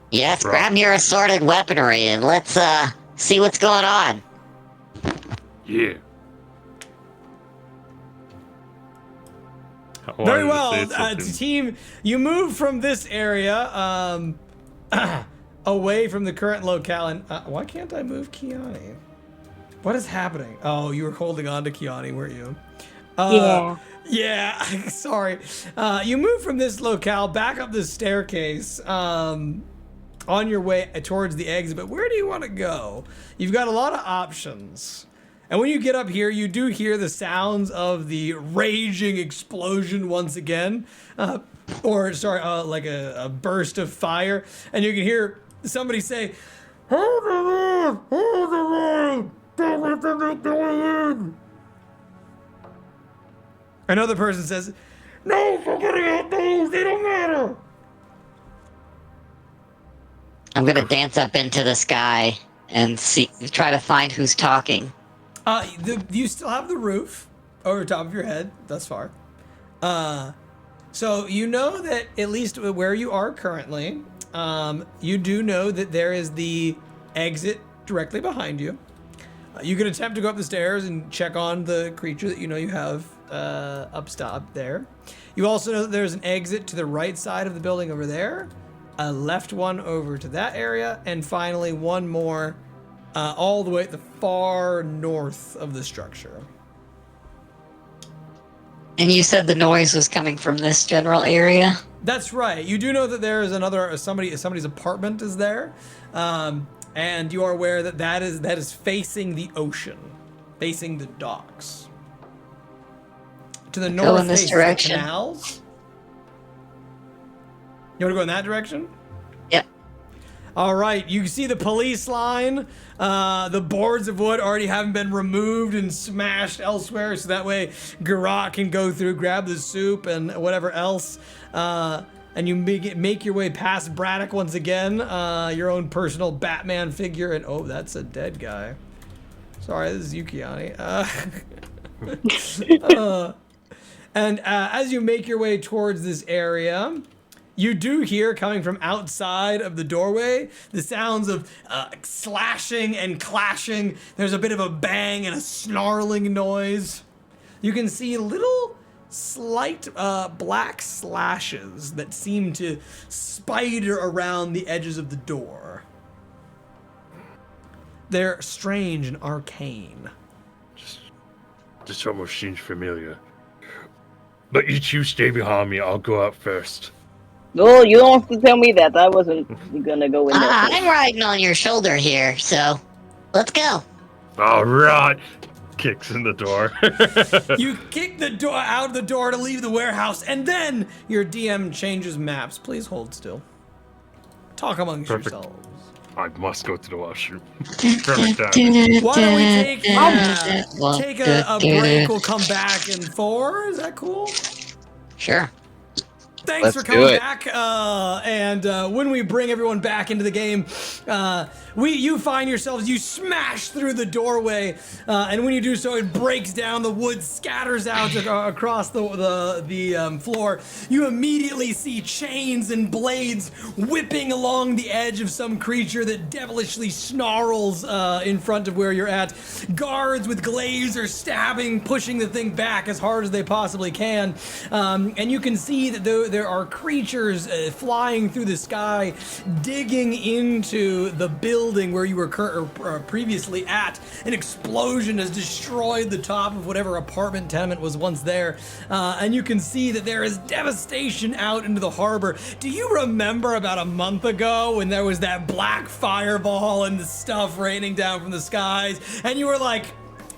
Yes, Right. grab your assorted weaponry and let's see what's going on. Yeah. Very well, team. You move from this area away from the current locale. And why can't I move Kyani? What is happening? Oh, you were holding on to Kyani, weren't you? Yeah. Yeah. Sorry. You move from this locale back up the staircase. On your way towards the exit, but where do you want to go? You've got a lot of options. And when you get up here, you do hear the sounds of the raging explosion once again. Like a burst of fire. And you can hear somebody say, "Hold the road! Hold the road! Don't let them make the way in!" Another person says, "No, forget about those, they don't matter!" I'm gonna dance up into the sky and try to find who's talking. You still have the roof over top of your head thus far. So you know that at least where you are currently, you do know that there is the exit directly behind you. You can attempt to go up the stairs and check on the creature that you know you have up there. You also know that there's an exit to the right side of the building over there, a left one over to that area, and finally one more all the way at the far north of the structure. And you said the noise was coming from this general area? That's right. You do know that there is somebody's apartment is there, and you are aware that is facing the ocean, facing the docks. To the north, Go in this face direction. the canals. You want to go in that direction? Yep. All right, you see the police line. The boards of wood already haven't been removed and smashed elsewhere, so that way Gurak can go through, grab the soup and whatever else. And you make your way past Braddock once again, your own personal Batman figure. And oh, that's a dead guy. Sorry, this is you, Kyani. And as you make your way towards this area, you do hear, coming from outside of the doorway, the sounds of slashing and clashing. There's a bit of a bang and a snarling noise. You can see little slight black slashes that seem to spider around the edges of the door. They're strange and arcane. This almost seems familiar. But you two stay behind me. I'll go out first. No, you don't have to tell me that. I wasn't gonna go in there. I'm riding on your shoulder here, so let's go. All right. Kicks in the door. You kick the door out the door to leave the warehouse, and then your DM changes maps. Please hold still. Talk amongst Perfect. yourselves. I must go to the washroom. Perfect timing. Why don't we take a break? We'll come back in 4. Is that cool? Sure. Thanks Let's for do coming it. back. And when we bring everyone back into the game, you find yourselves, you smash through the doorway, and when you do so, it breaks down. The wood scatters out across the floor. You immediately see chains and blades whipping along the edge of some creature that devilishly snarls in front of where you're at. Guards with glaives are stabbing, pushing the thing back as hard as they possibly can. And you can see that there are creatures flying through the sky, digging into the building where you were previously at. An explosion has destroyed the top of whatever apartment tenement was once there. And you can see that there is devastation out into the harbor. Do you remember about a month ago when there was that black fireball and the stuff raining down from the skies? And you were like,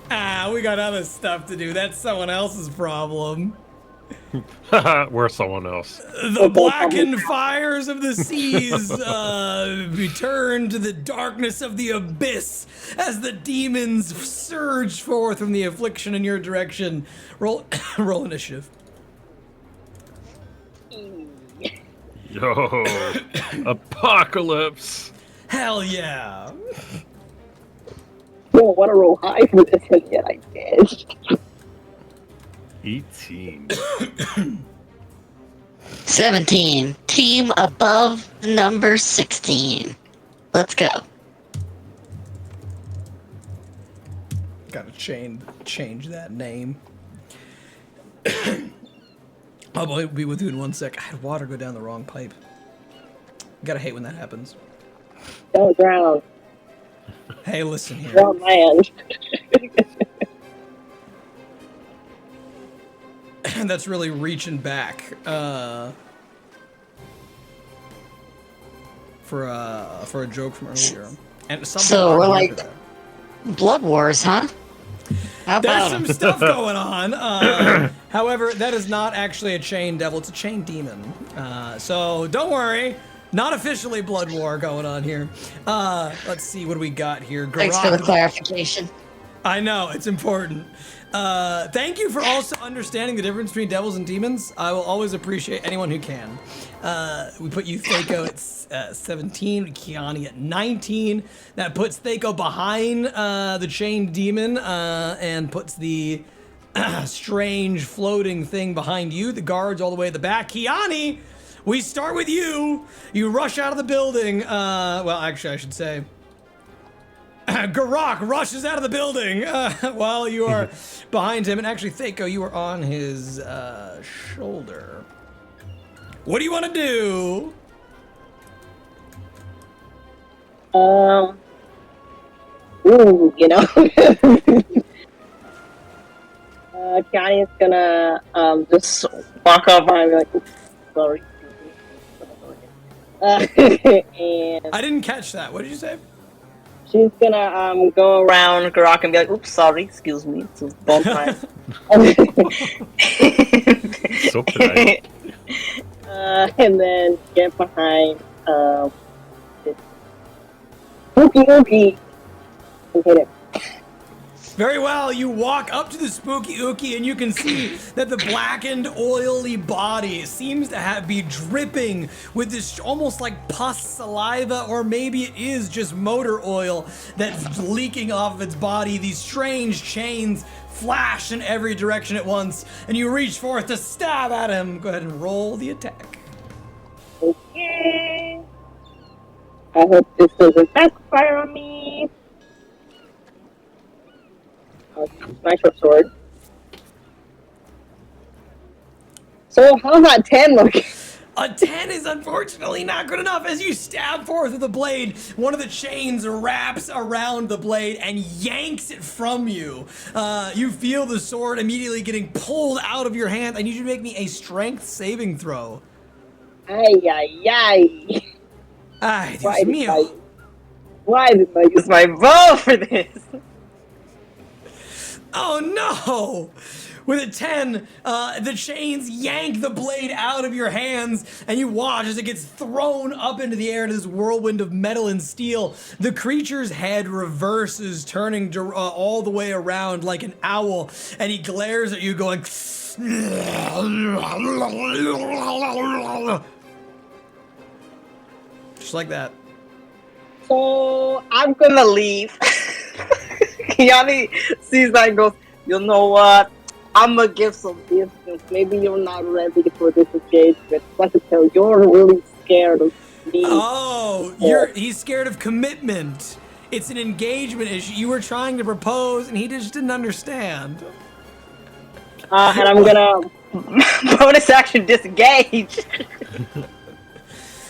we got other stuff to do. That's someone else's problem. We're someone else. The blackened fires of the seas return to the darkness of the abyss as the demons surge forth from the affliction in your direction. Roll initiative. Yo, apocalypse. Hell yeah. Don't want to roll high for this one yet. I did. 18. 17. Team above number 16. Let's go. Gotta change that name. I'll be with you in 1 sec. I had water go down the wrong pipe. Gotta hate when that happens. Don't drown. Hey, listen here. You're on my end. That's really reaching back for a joke from earlier. And So we're like Blood Wars, huh? How there's about some 'em? stuff going on. However, that is not actually a chain devil; it's a chain demon. So don't worry, not officially Blood War going on here. Let's see what do we got here. Thanks for the clarification. I know, it's important. Thank you for also understanding the difference between devils and demons. I will always appreciate anyone who can. We put you, Thaco, at 17, Kyani at 19. That puts Thaco behind the chained demon and puts the strange floating thing behind you. The guards all the way at the back. Kyani, we start with you. You rush out of the building. Well, actually, I should say, Gurak rushes out of the building while you are behind him. And actually, Thaco, you are on his shoulder. What do you want to do? You know. Kyani is gonna Just walk up and be like, oops, sorry. and I didn't catch that. What did you say? she's gonna Go around Gurak and be like, oops, sorry, excuse me. It's a bonfire. So polite. and then get behind spooky ookie. And hit it. Very well, you walk up to the spooky ookie and you can see that the blackened, oily body seems to be dripping with this almost like pus saliva, or maybe it is just motor oil that's leaking off of its body. These strange chains flash in every direction at once, and you reach forth to stab at him. Go ahead and roll the attack. Okay. I hope this doesn't backfire on me. My short sword. So how's that 10 look? A 10 is unfortunately not good enough. As you stab forth with the blade, one of the chains wraps around the blade and yanks it from you. You feel the sword immediately getting pulled out of your hand. I need you to make me a strength saving throw. Ay, ay, ay. Ay, Dios mío. Why did I use my bow for this? Oh no! With a 10, the chains yank the blade out of your hands, and you watch as it gets thrown up into the air in this whirlwind of metal and steel. The creature's head reverses, turning all the way around like an owl, and he glares at you going... Just like that. So I'm gonna leave. Kyani sees that and goes, you know what? I'm gonna give some distance. Maybe you're not ready for this engagement. But to tell, you're really scared of me. Oh, he's scared of commitment. It's an engagement issue. You were trying to propose, and he just didn't understand. And I'm gonna bonus action disengage.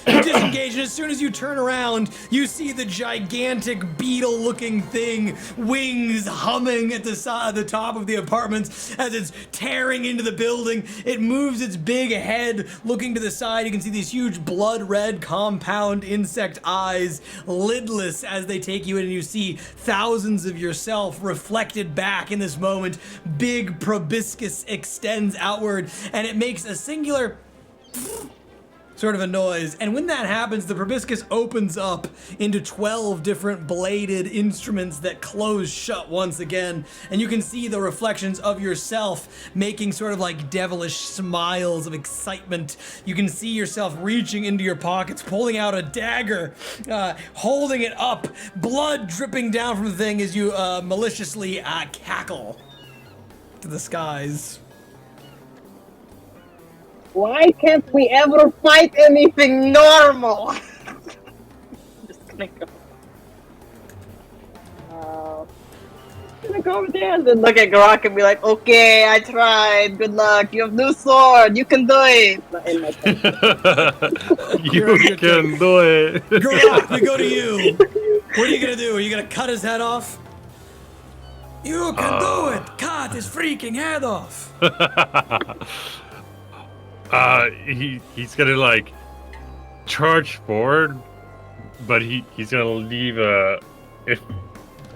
You disengage, and as soon as you turn around, you see the gigantic beetle-looking thing, wings humming at the top of the apartments as it's tearing into the building. It moves its big head, looking to the side. You can see these huge blood-red compound insect eyes, lidless as they take you in, and you see thousands of yourself reflected back in this moment. Big proboscis extends outward, and it makes a singular... sort of a noise, and when that happens, the proboscis opens up into 12 different bladed instruments that close shut once again, and you can see the reflections of yourself making sort of like devilish smiles of excitement. You can see yourself reaching into your pockets, pulling out a dagger, holding it up, blood dripping down from the thing as you maliciously cackle to the skies. Why can't we ever fight anything normal? I'm just gonna go. Gonna go over there and then look at Gurak and be like, okay, I tried. Good luck. You have new sword. You can do it. You can do it. Gurak, we go to you. What are you gonna do? Are you gonna cut his head off? You can do it. Cut his freaking head off. He's gonna like charge forward, but he's gonna leave if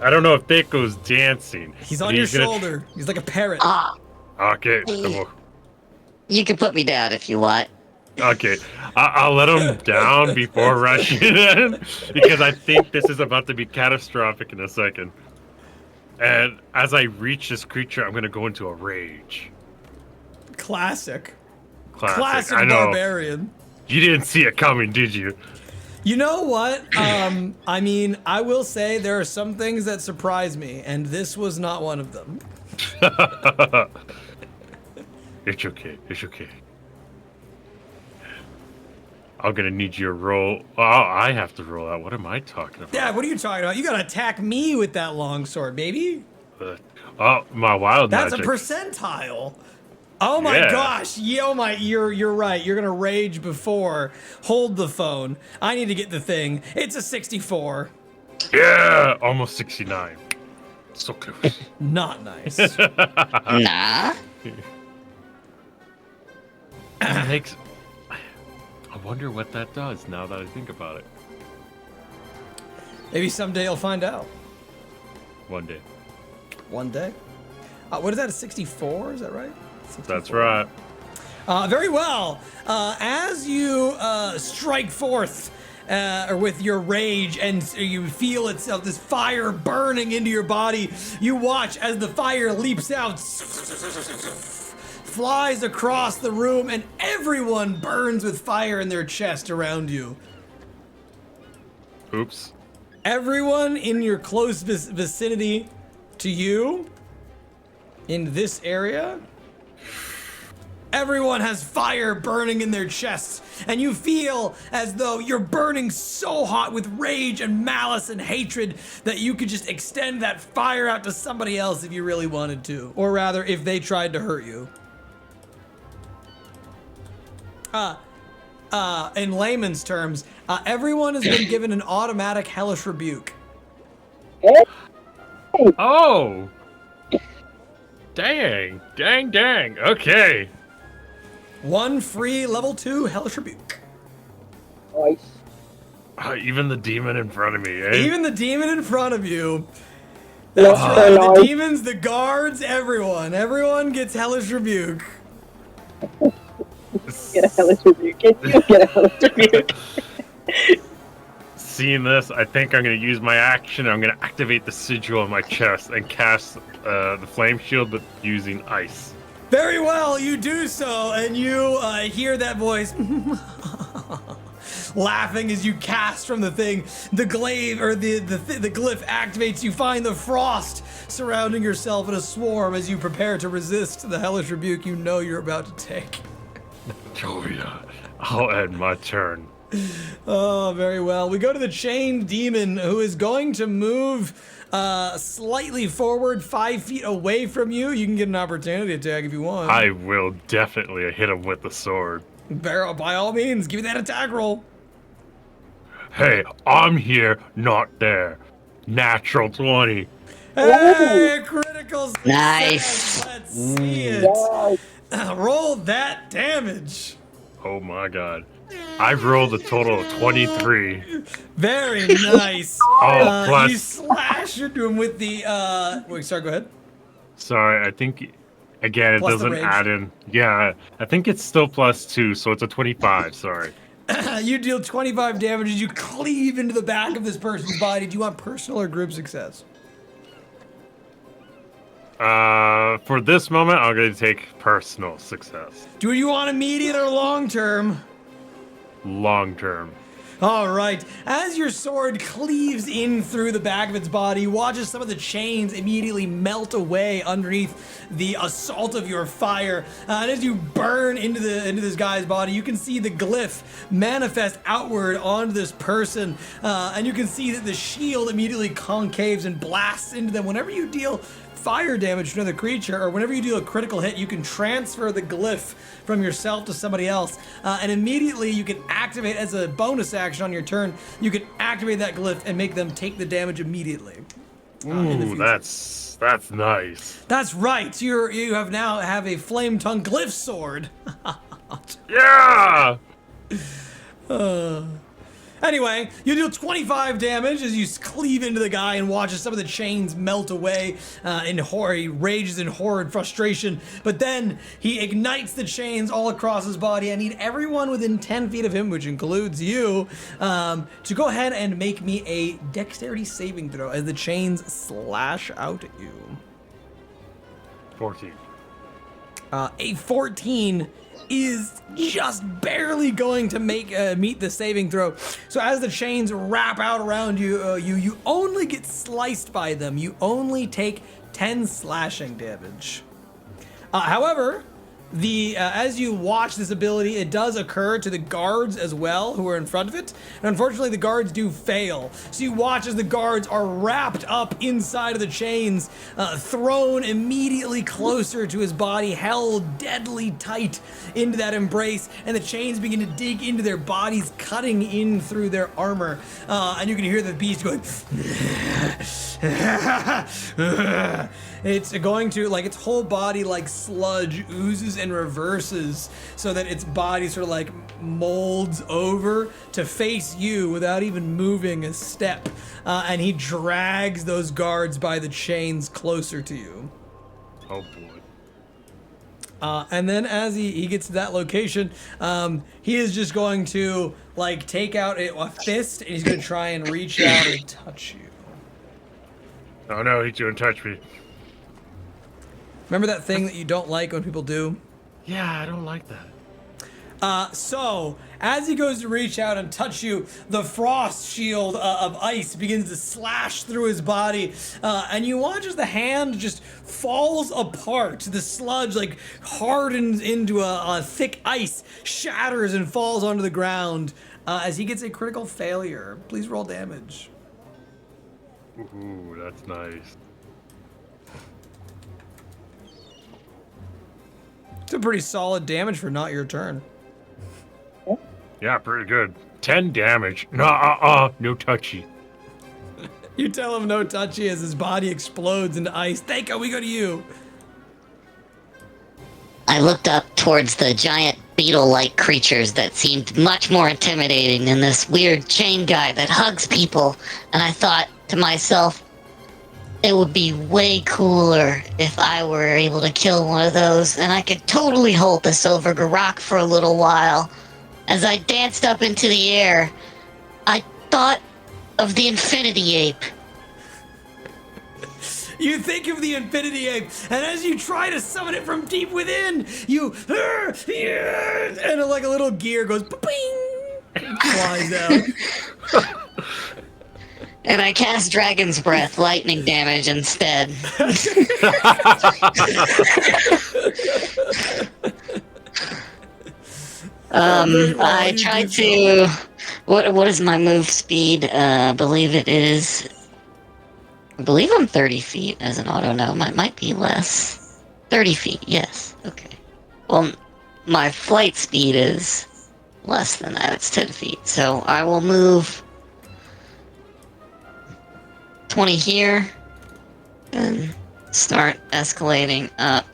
I don't know if that goes dancing. He's on your shoulder. He's like a parrot. Okay, so You can put me down if you want. okay, I'll let him down before rushing in because I think this is about to be catastrophic in a second. And as I reach this creature, I'm gonna go into a rage. Classic Classic. I know. Barbarian. You didn't see it coming, did you? You know what? I mean, I will say there are some things that surprise me, and this was not one of them. It's okay. It's okay. I'm gonna need you to roll. Oh, I have to roll out. What am I talking about? Yeah, what are you talking about? You gotta attack me with that long sword, baby. My wild That's magic. a percentile. Oh my gosh! You're right. You're gonna rage before. Hold the phone. I need to get the thing. It's a 64. Yeah, almost 69. So close. Not nice. Nah. Makes. I wonder what that does now that I think about it. Maybe someday you'll find out. One day. One day. What is that? A 64? Is that right? 64. That's right. Very well. As you strike forth or with your rage, and you feel itself, this fire burning into your body. You watch as the fire leaps out, flies across the room, and everyone burns with fire in their chest around you. Oops. Everyone in your close vicinity to you, in this area, everyone has fire burning in their chests, and you feel as though you're burning so hot with rage and malice and hatred that you could just extend that fire out to somebody else if you really wanted to, or rather, if they tried to hurt you. In layman's terms, everyone has been given an automatic hellish rebuke. Oh! Dang. Okay. One free level 2 hellish rebuke. Nice. Even the demon in front of me, eh? Even the demon in front of you. That's That's so right. nice. The demons, the guards, everyone. Everyone gets hellish rebuke. Get a hellish rebuke. Get a hellish rebuke. Seeing this, I think I'm going to use my action. I'm going to activate the sigil on my chest and cast the flame shield, but using ice. Very well, you do so, and you hear that voice laughing as you cast from the thing. The glaive, or the glyph activates. You find the frost surrounding yourself in a swarm as you prepare to resist the hellish rebuke you know you're about to take. Oh yeah, I'll end my turn. Oh, very well. We go to the chained demon, who is going to move slightly forward, 5 feet away from you. You can get an opportunity attack if you want. I will definitely hit him with the sword. By all means, give me that attack roll. Hey, I'm here, not there. Natural 20. Hey, critical success. Nice. Let's see it. Yes. Roll that damage. Oh my god. I've rolled a total of 23. Very nice. Oh, plus- You slash into him with the, wait, sorry, go ahead. Sorry, I think, again, it Plus the doesn't rage. add in. Yeah, I think it's still +2, so it's a 25, sorry. You deal 25 damage as you cleave into the back of this person's body. Do you want personal or group success? For this moment, I'm going to take personal success. Do you want immediate or long term? Long term. All right. As your sword cleaves in through the back of its body, you watch as some of the chains immediately melt away underneath the assault of your fire. And as you burn into this guy's body, you can see the glyph manifest outward onto this person. And you can see that the shield immediately concaves and blasts into them. Whenever you deal fire damage to another creature, or whenever you do a critical hit, you can transfer the glyph from yourself to somebody else, and immediately you can activate, as a bonus action on your turn, you can activate that glyph and make them take the damage immediately. In the Ooh, future. that's nice. That's right. You now have a flame tongue glyph sword. Yeah! Anyway, you deal 25 damage as you cleave into the guy and watch as some of the chains melt away in horror. He rages in horror and frustration, but then he ignites the chains all across his body. I need everyone within 10 feet of him, which includes you, to go ahead and make me a dexterity saving throw as the chains slash out at you. 14. A 14 is just barely going to meet the saving throw. So as the chains wrap out around you, you only get sliced by them. You only take 10 slashing damage. However, as you watch this ability, it does occur to the guards as well who are in front of it. And unfortunately, the guards do fail. So you watch as the guards are wrapped up inside of the chains, thrown immediately closer to his body, held deadly tight into that embrace, and the chains begin to dig into their bodies, cutting in through their armor. And you can hear the beast going, it's going to, like, its whole body, like sludge, oozes and reverses so that its body sort of like molds over to face you without even moving a step. And he drags those guards by the chains closer to you. Oh boy. And then as he gets to that location, he is just going to like take out a fist and he's going to try and reach out and touch you. Oh no, he's gonna touch me. Remember that thing that you don't like when people do? Yeah, I don't like that. So, as he goes to reach out and touch you, the frost shield of ice begins to slash through his body, and you watch as the hand just falls apart. The sludge like hardens into a thick ice, shatters and falls onto the ground as he gets a critical failure. Please roll damage. Ooh, that's nice. It's a pretty solid damage for not your turn. Yeah, pretty good. 10 damage. No touchy. You tell him no touchy as his body explodes into ice. Thaiko, we go to you. I looked up towards the giant beetle-like creatures that seemed much more intimidating than this weird chain guy that hugs people, and I thought to myself, it would be way cooler if I were able to kill one of those, and I could totally hold this over Gurak for a little while. As I danced up into the air, I thought of the Infinity Ape. You think of the Infinity Ape, and as you try to summon it from deep within, you and like a little gear goes bing, flies out. And I cast Dragon's Breath, lightning damage instead. I tried to. What is my move speed? I believe I'm 30 feet as an Autognome. It might be less. 30 feet, yes. Okay. Well, my flight speed is less than that. It's 10 feet. So I will move 20 here and start escalating up.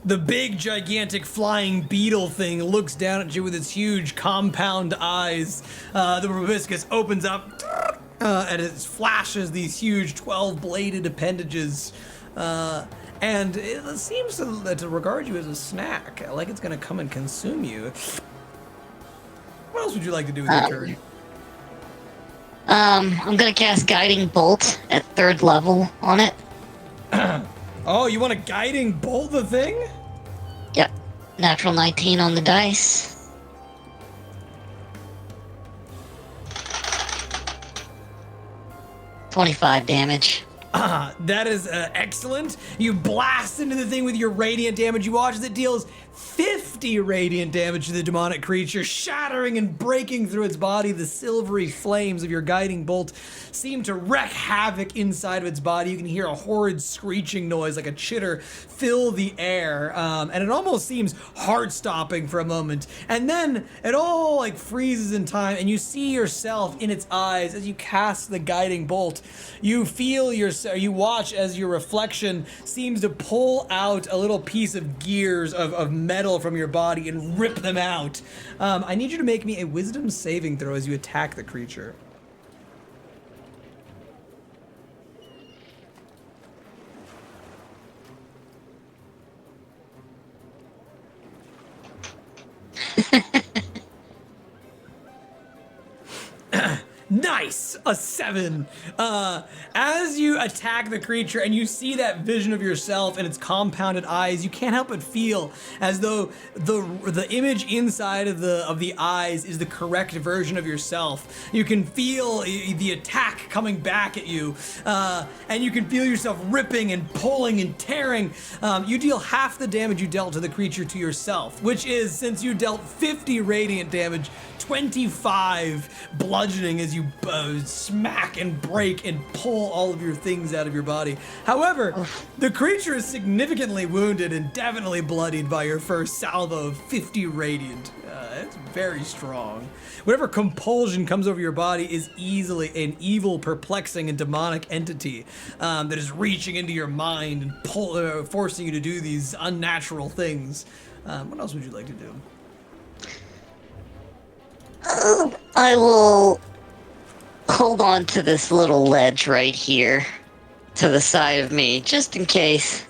The big, gigantic flying beetle thing looks down at you with its huge compound eyes. The proboscis opens up, and it flashes these huge 12-bladed appendages. And it seems to regard you as a snack, like it's going to come and consume you. What else would you like to do with your turn? I'm gonna cast Guiding Bolt at 3rd level on it. Oh, you want a guiding bolt the thing? Yep. Natural 19 on the dice. $25 damage. That is excellent. You blast into the thing with your radiant damage. You watch as it deals 50 radiant damage to the demonic creature, shattering and breaking through its body. The silvery flames of your guiding bolt seem to wreak havoc inside of its body. You can hear a horrid screeching noise like a chitter fill the air, and it almost seems heart-stopping for a moment. And then it all like freezes in time, and you see yourself in its eyes as you cast the guiding bolt. You feel you watch as your reflection seems to pull out a little piece of gears of metal from your body and rip them out. I need you to make me a wisdom saving throw as you attack the creature. Nice! A 7. As you attack the creature and you see that vision of yourself and its compounded eyes, you can't help but feel as though the image inside of the eyes is the correct version of yourself. You can feel the attack coming back at you, and you can feel yourself ripping and pulling and tearing. You deal half the damage you dealt to the creature to yourself, which is, since you dealt 50 radiant damage, 25 bludgeoning as you smack and break and pull all of your things out of your body. However, the creature is significantly wounded and definitely bloodied by your first salvo of 50 radiant. It's very strong. Whatever compulsion comes over your body is easily an evil, perplexing, and demonic entity that is reaching into your mind and forcing you to do these unnatural things. What else would you like to do? I will hold on to this little ledge right here to the side of me, just in case.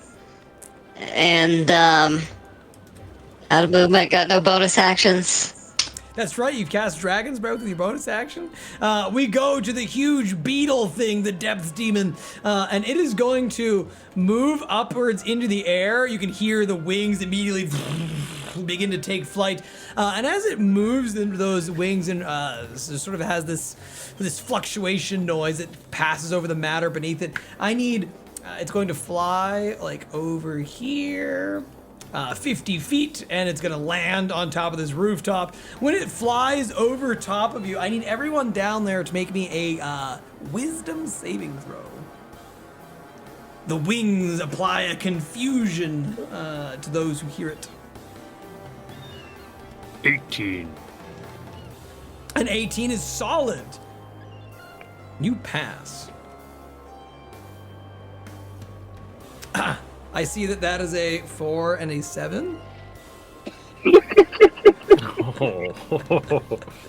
And out of movement, got no bonus actions. That's right, you cast Dragon's Breath with your bonus action. We go to the huge beetle thing, the Depths Demon, and it is going to move upwards into the air. You can hear the wings immediately begin to take flight. And as it moves into those wings and sort of has this fluctuation noise that passes over the matter beneath it, I need, it's going to fly like over here. 50 feet, and it's gonna land on top of this rooftop. When it flies over top of you, I need everyone down there to make me a wisdom saving throw. The wings apply a confusion to those who hear it. 18. An 18 is solid. You pass. I see that is a 4 and a 7.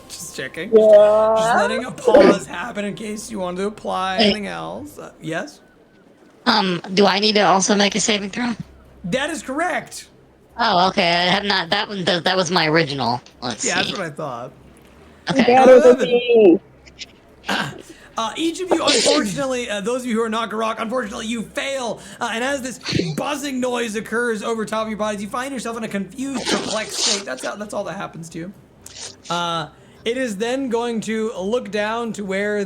Just checking. Yeah. Just letting a pause happen in case you want to apply anything else. Yes? Do I need to also make a saving throw? That is correct. Oh, okay. I have not. That was my original. Let's see. Yeah, that's what I thought. Okay. Better than me. Each of you, unfortunately, those of you who are not Gurak, unfortunately, you fail. And as this buzzing noise occurs over top of your bodies, you find yourself in a confused, perplexed state. That's all that happens to you. It is then going to look down to where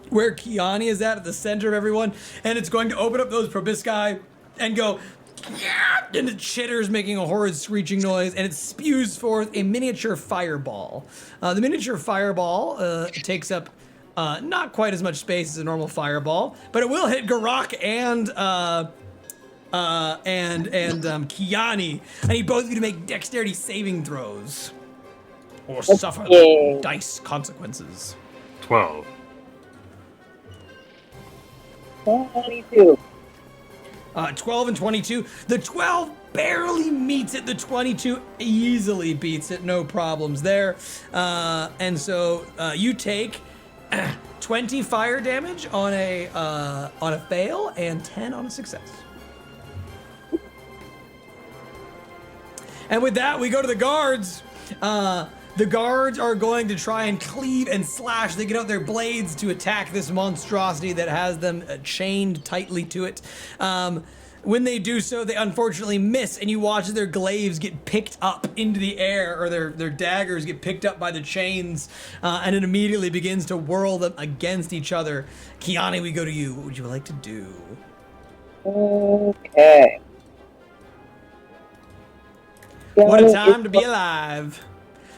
where Kyani is at the center of everyone, and it's going to open up those proboscis and go, and it chitters, making a horrid screeching noise, and it spews forth a miniature fireball. The miniature fireball takes up not quite as much space as a normal fireball, but it will hit Gurak and Kyani. I need both of you to make dexterity saving throws, or suffer the dice consequences. 12. 22. 12 and 22. The 12 barely meets it. The 22 easily beats it. No problems there. And so you take 20 fire damage on a fail and 10 on a success. And with that, we go to the guards. The guards are going to try and cleave and slash. They get out their blades to attack this monstrosity that has them chained tightly to it. When they do so, they unfortunately miss, and you watch as their glaives get picked up into the air, or their daggers get picked up by the chains, and it immediately begins to whirl them against each other. Kyani, we go to you. What would you like to do? Okay. What a time to be alive.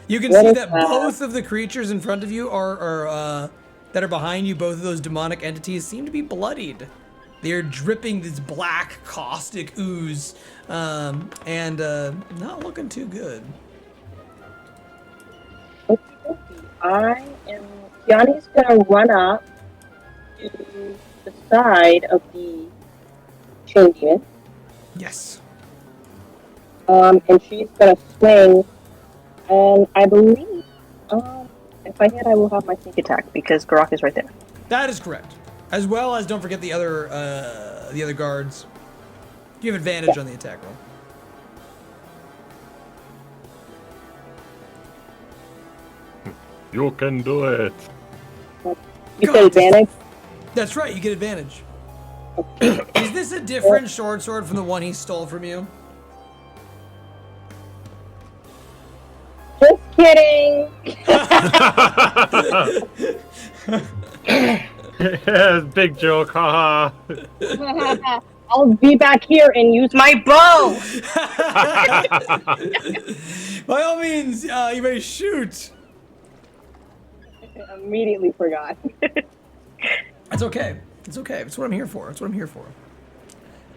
You can see that both of the creatures in front of you are that are behind you, both of those demonic entities, seem to be bloodied. They're dripping this black, caustic ooze, and not looking too good. Kyani's gonna run up to the side of the chain demon. Yes. And she's gonna swing. And I believe, if I hit, I will have my sneak attack because Gurak is right there. That is correct. As well as, don't forget the other guards. You have advantage on the attack roll. You can do it. You said advantage? That's right, you get advantage. Is this a different short sword from the one he stole from you? Just kidding. Yes, big joke, haha. I'll be back here and use my bow. By all means, you may shoot. Immediately forgot. That's okay. It's okay. It's what I'm here for. It's what I'm here for.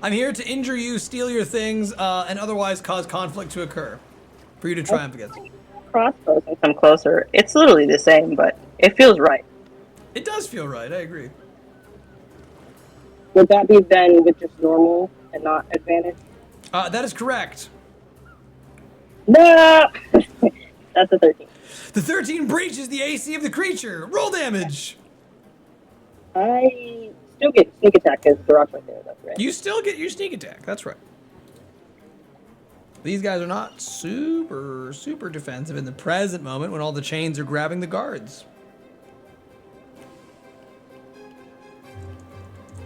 I'm here to injure you, steal your things, and otherwise cause conflict to occur for you to triumph against. Crossbow since I'm closer. It's literally the same, but it feels right. It does feel right. I agree. Would that be then with just normal and not advantage? That is correct. No! That's a 13. The 13 breaches the AC of the creature. Roll damage. I still get sneak attack because the rock's right there. That's right. You still get your sneak attack. That's right. These guys are not super defensive in the present moment when all the chains are grabbing the guards.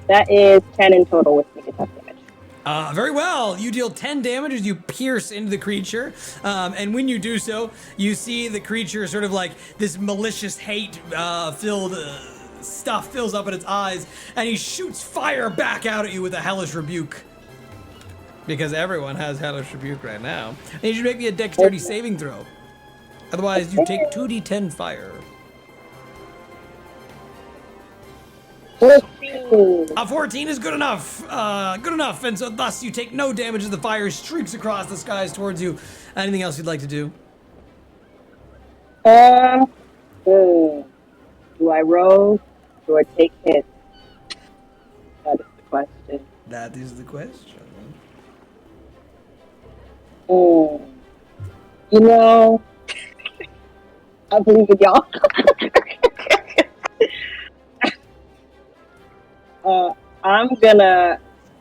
That is 10 in total with sneak attack damage. Very well. You deal 10 damage as you pierce into the creature. And when you do so, you see the creature sort of like this malicious hate filled stuff fills up in its eyes. And he shoots fire back out at you with a hellish rebuke. Because everyone has hellish rebuke right now. And you should make me a dexterity saving throw. Otherwise, you take 2d10 fire. 14. 14 is good enough. Good enough. And so thus you take no damage as the fire streaks across the skies towards you. Anything else you'd like to do? Do I roll? Do I take hits? That is the question. That is the question. You know, I believe in y'all.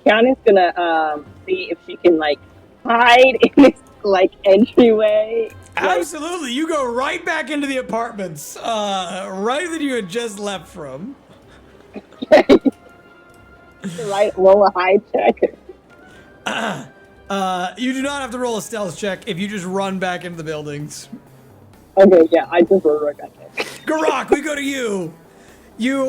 Kyani's gonna see if she can like hide in this like entryway. Absolutely, you go right back into the apartments, right that you had just left from. Right, roll a hide check. You do not have to roll a stealth check if you just run back into the buildings. Okay, yeah, I just roll right back in. Gurak, we go to you. You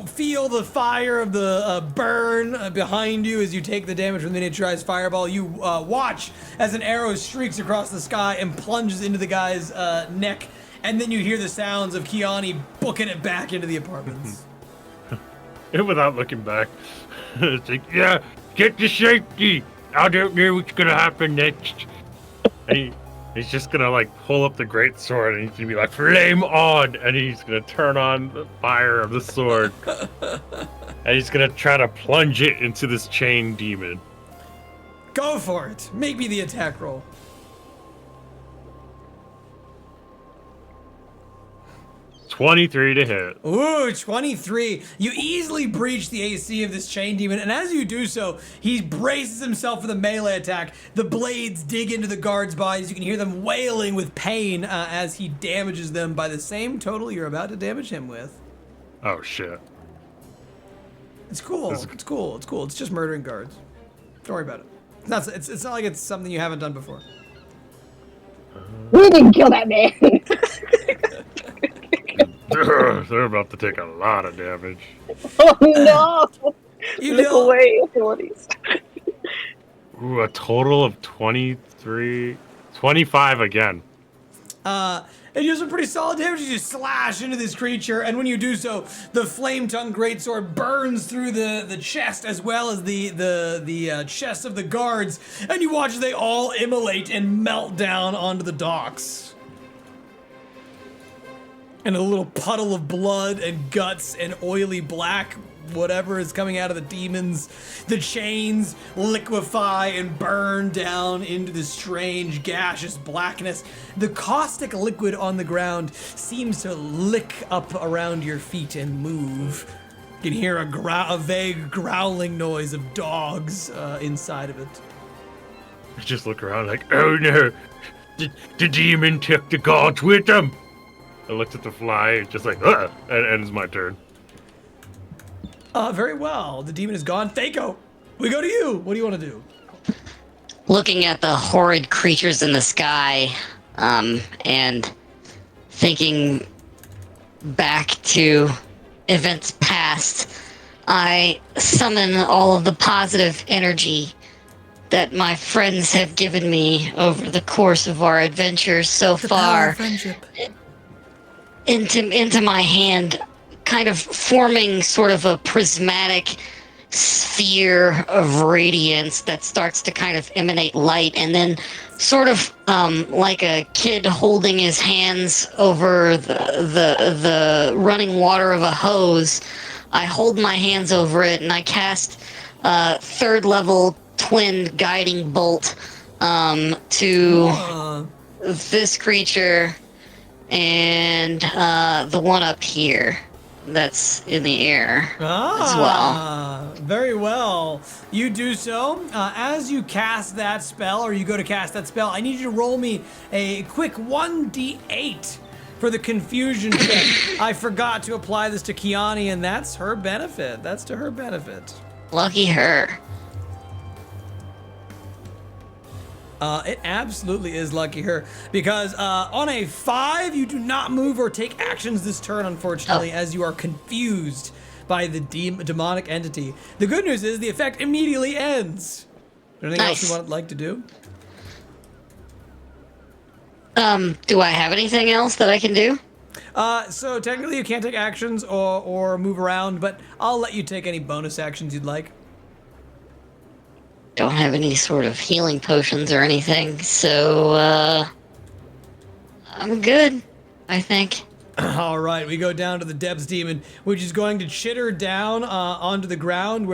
feel the fire of the burn behind you as you take the damage from the miniaturized fireball. You watch as an arrow streaks across the sky and plunges into the guy's neck, and then you hear the sounds of Kyani booking it back into the apartments. And without looking back, it's like, yeah, get to safety. I don't know what's gonna happen next. And he's just gonna like pull up the great sword and he's gonna be like, flame on, and he's gonna turn on the fire of the sword. And he's gonna try to plunge it into this chain demon. Go for it. Make me the attack roll. 23 to hit. Ooh, 23. You easily breach the AC of this chain demon, and as you do so, he braces himself for the melee attack. The blades dig into the guards' bodies. You can hear them wailing with pain as he damages them by the same total you're about to damage him with. Oh, shit. It's cool. It's cool. It's cool. It's just murdering guards. Don't worry about it. It's not like it's something you haven't done before. We didn't kill that man. They're about to take a lot of damage. Oh no! You Look know, away, abilities. Ooh, a total of 23, 25 again. and you do some pretty solid damage. You just slash into this creature, and when you do so, the flame-tongued greatsword burns through the chest as well as the chest of the guards, and you watch as they all immolate and melt down onto the docks. And a little puddle of blood and guts and oily black whatever is coming out of the demons. The chains liquefy and burn down into the strange gaseous blackness. The caustic liquid on the ground seems to lick up around your feet and move. You can hear a vague growling noise of dogs inside of it. I just look around like, oh no, the demon took the guards with him. I looked at the fly, just like, and it's my turn. Very well. The demon is gone. Thaco, we go to you. What do you want to do? Looking at the horrid creatures in the sky, and thinking back to events past, I summon all of the positive energy that my friends have given me over the course of our adventures so far into my hand, kind of forming sort of a prismatic sphere of radiance that starts to kind of emanate light, and then sort of like a kid holding his hands over the running water of a hose, I hold my hands over it and I cast third level twin guiding bolt to this creature and the one up here. that's in the air as well. Ah, very well. You do so. As you cast that spell, or you go to cast that spell, I need you to roll me a quick 1d8 for the confusion check. I forgot to apply this to Kyani, and that's her benefit. That's to her benefit. Lucky her. It absolutely is lucky her, because on a 5, you do not move or take actions this turn, unfortunately, as you are confused by the demonic entity. The good news is the effect immediately ends. Anything else you would like to do? Do I have anything else that I can do? So technically you can't take actions or move around, but I'll let you take any bonus actions you'd like. Don't have any sort of healing potions or anything, so, I'm good, I think. All right, we go down to the Depths Demon, which is going to chitter down onto the ground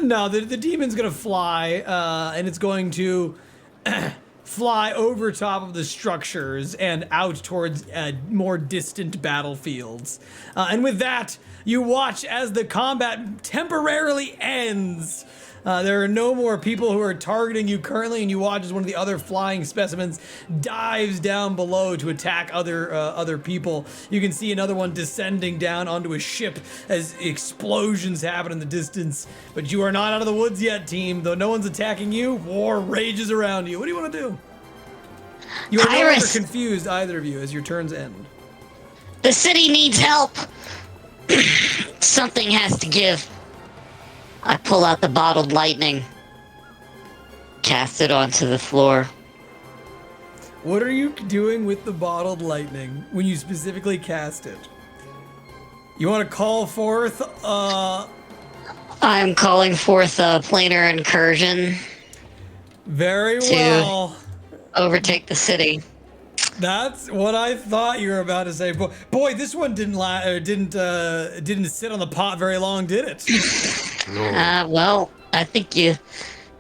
no, the demon's gonna fly, and it's going to fly over top of the structures and out towards more distant battlefields. And with that, you watch as the combat temporarily ends. There are no more people who are targeting you currently, and you watch as one of the other flying specimens dives down below to attack other people. You can see another one descending down onto a ship as explosions happen in the distance. But you are not out of the woods yet, team. Though no one's attacking you, war rages around you. What do you want to do? You are no longer confused, either of you, as your turns end. The city needs help. Something has to give. I pull out the bottled lightning, cast it onto the floor. What are you doing with the bottled lightning when you specifically cast it? You want to call forth, I'm calling forth a planar incursion. Very well. Overtake the city. That's what I thought you were about to say. Boy, this one didn't sit on the pot very long, did it? Well, I think you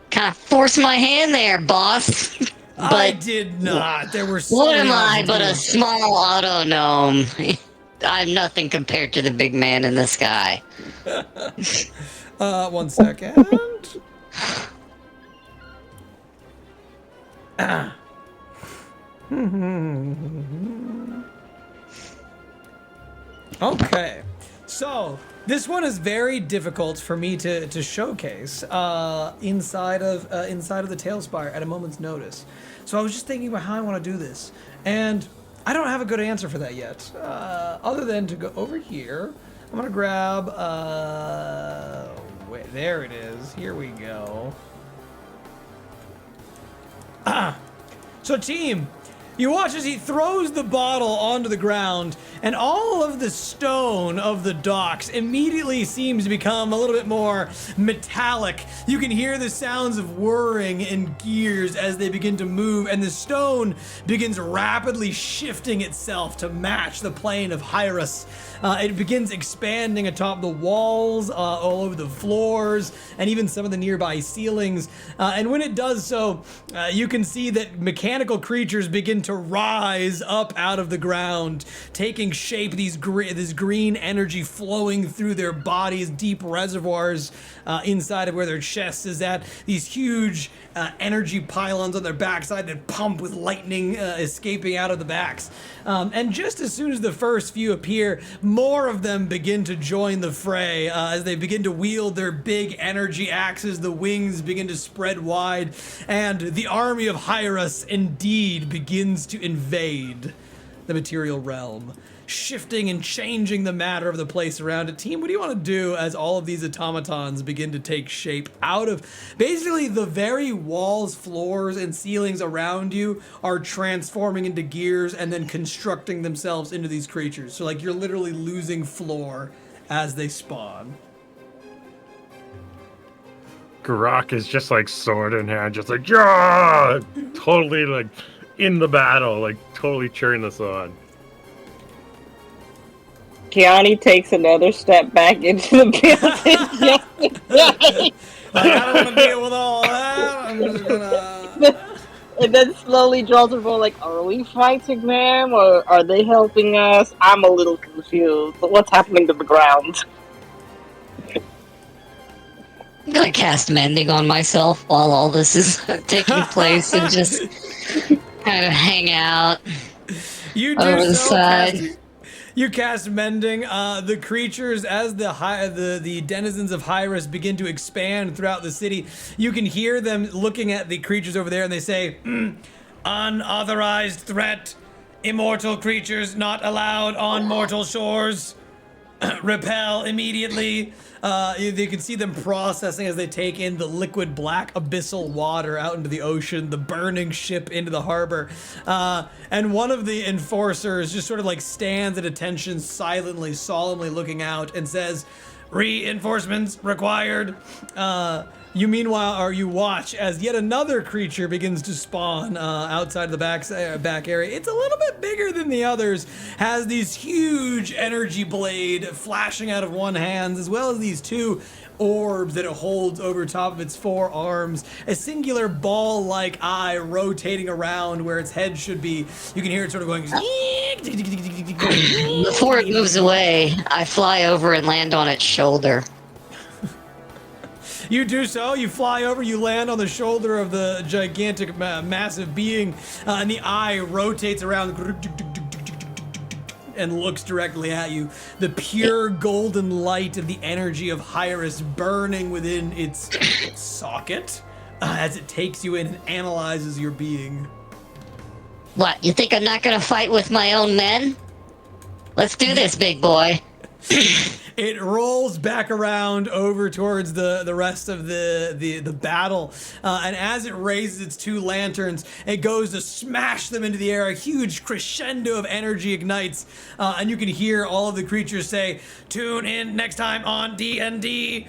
kind of forced my hand there, boss. But I did not. There were so what many am I options but to a do. small autognome? I'm nothing compared to the big man in the sky. 1 second. Okay, so this one is very difficult for me to showcase inside of the Tailspire at a moment's notice. So I was just thinking about how I want to do this, and I don't have a good answer for that yet. Other than to go over here, I'm gonna grab. Wait, there it is. Here we go. So team, you watch as he throws the bottle onto the ground, and all of the stone of the docks immediately seems to become a little bit more metallic. You can hear the sounds of whirring in gears as they begin to move, and the stone begins rapidly shifting itself to match the plane of Hyras. It begins expanding atop the walls, all over the floors, and even some of the nearby ceilings. And when it does so, you can see that mechanical creatures begin to rise up out of the ground, taking shape, this green energy flowing through their bodies, deep reservoirs inside of where their chest is at, these huge energy pylons on their backside that pump with lightning escaping out of the backs. And just as soon as the first few appear, more of them begin to join the fray as they begin to wield their big energy axes. The wings begin to spread wide, and the army of Hyras indeed begins to invade the material realm, shifting and changing the matter of the place around it. Team, what do you want to do as all of these automatons begin to take shape out of basically the very walls, floors, and ceilings around you are transforming into gears and then constructing themselves into these creatures? So like you're literally losing floor as they spawn. Gurak is just like sword in hand, just like, yeah, totally like in the battle, like totally cheering this on. Kyani takes another step back into the building. Like, I don't want to deal with all that. I'm just gonna... And then slowly draws her bow like, are we fighting them or are they helping us? I'm a little confused. What's happening to the ground? I'm gonna cast mending on myself while all this is taking place and just kind of hang out You over do the so, side. you cast mending. The creatures, as the denizens of Hyris begin to expand throughout the city, you can hear them looking at the creatures over there, and they say, "Unauthorized threat. Immortal creatures not allowed on mortal shores. Repel immediately." You can see them processing as they take in the liquid black abyssal water out into the ocean, the burning ship into the harbor. And one of the enforcers just sort of like stands at attention, silently, solemnly looking out and says, "Reinforcements required." You meanwhile, or you watch as yet another creature begins to spawn outside of the back area. It's a little bit bigger than the others, has these huge energy blade flashing out of one hand, as well as these two orbs that it holds over top of its four arms, a singular ball-like eye rotating around where its head should be. You can hear it sort of going. Before it moves away, I fly over and land on its shoulder. You do so, you fly over, you land on the shoulder of the gigantic, massive being, and the eye rotates around and looks directly at you. The pure golden light of the energy of Hyris burning within its socket as it takes you in and analyzes your being. What, you think I'm not gonna fight with my own men? Let's do this, big boy. It rolls back around over towards the rest of the battle, and as it raises its two lanterns, it goes to smash them into the air. A huge crescendo of energy ignites, and you can hear all of the creatures say, "Tune in next time on D&D."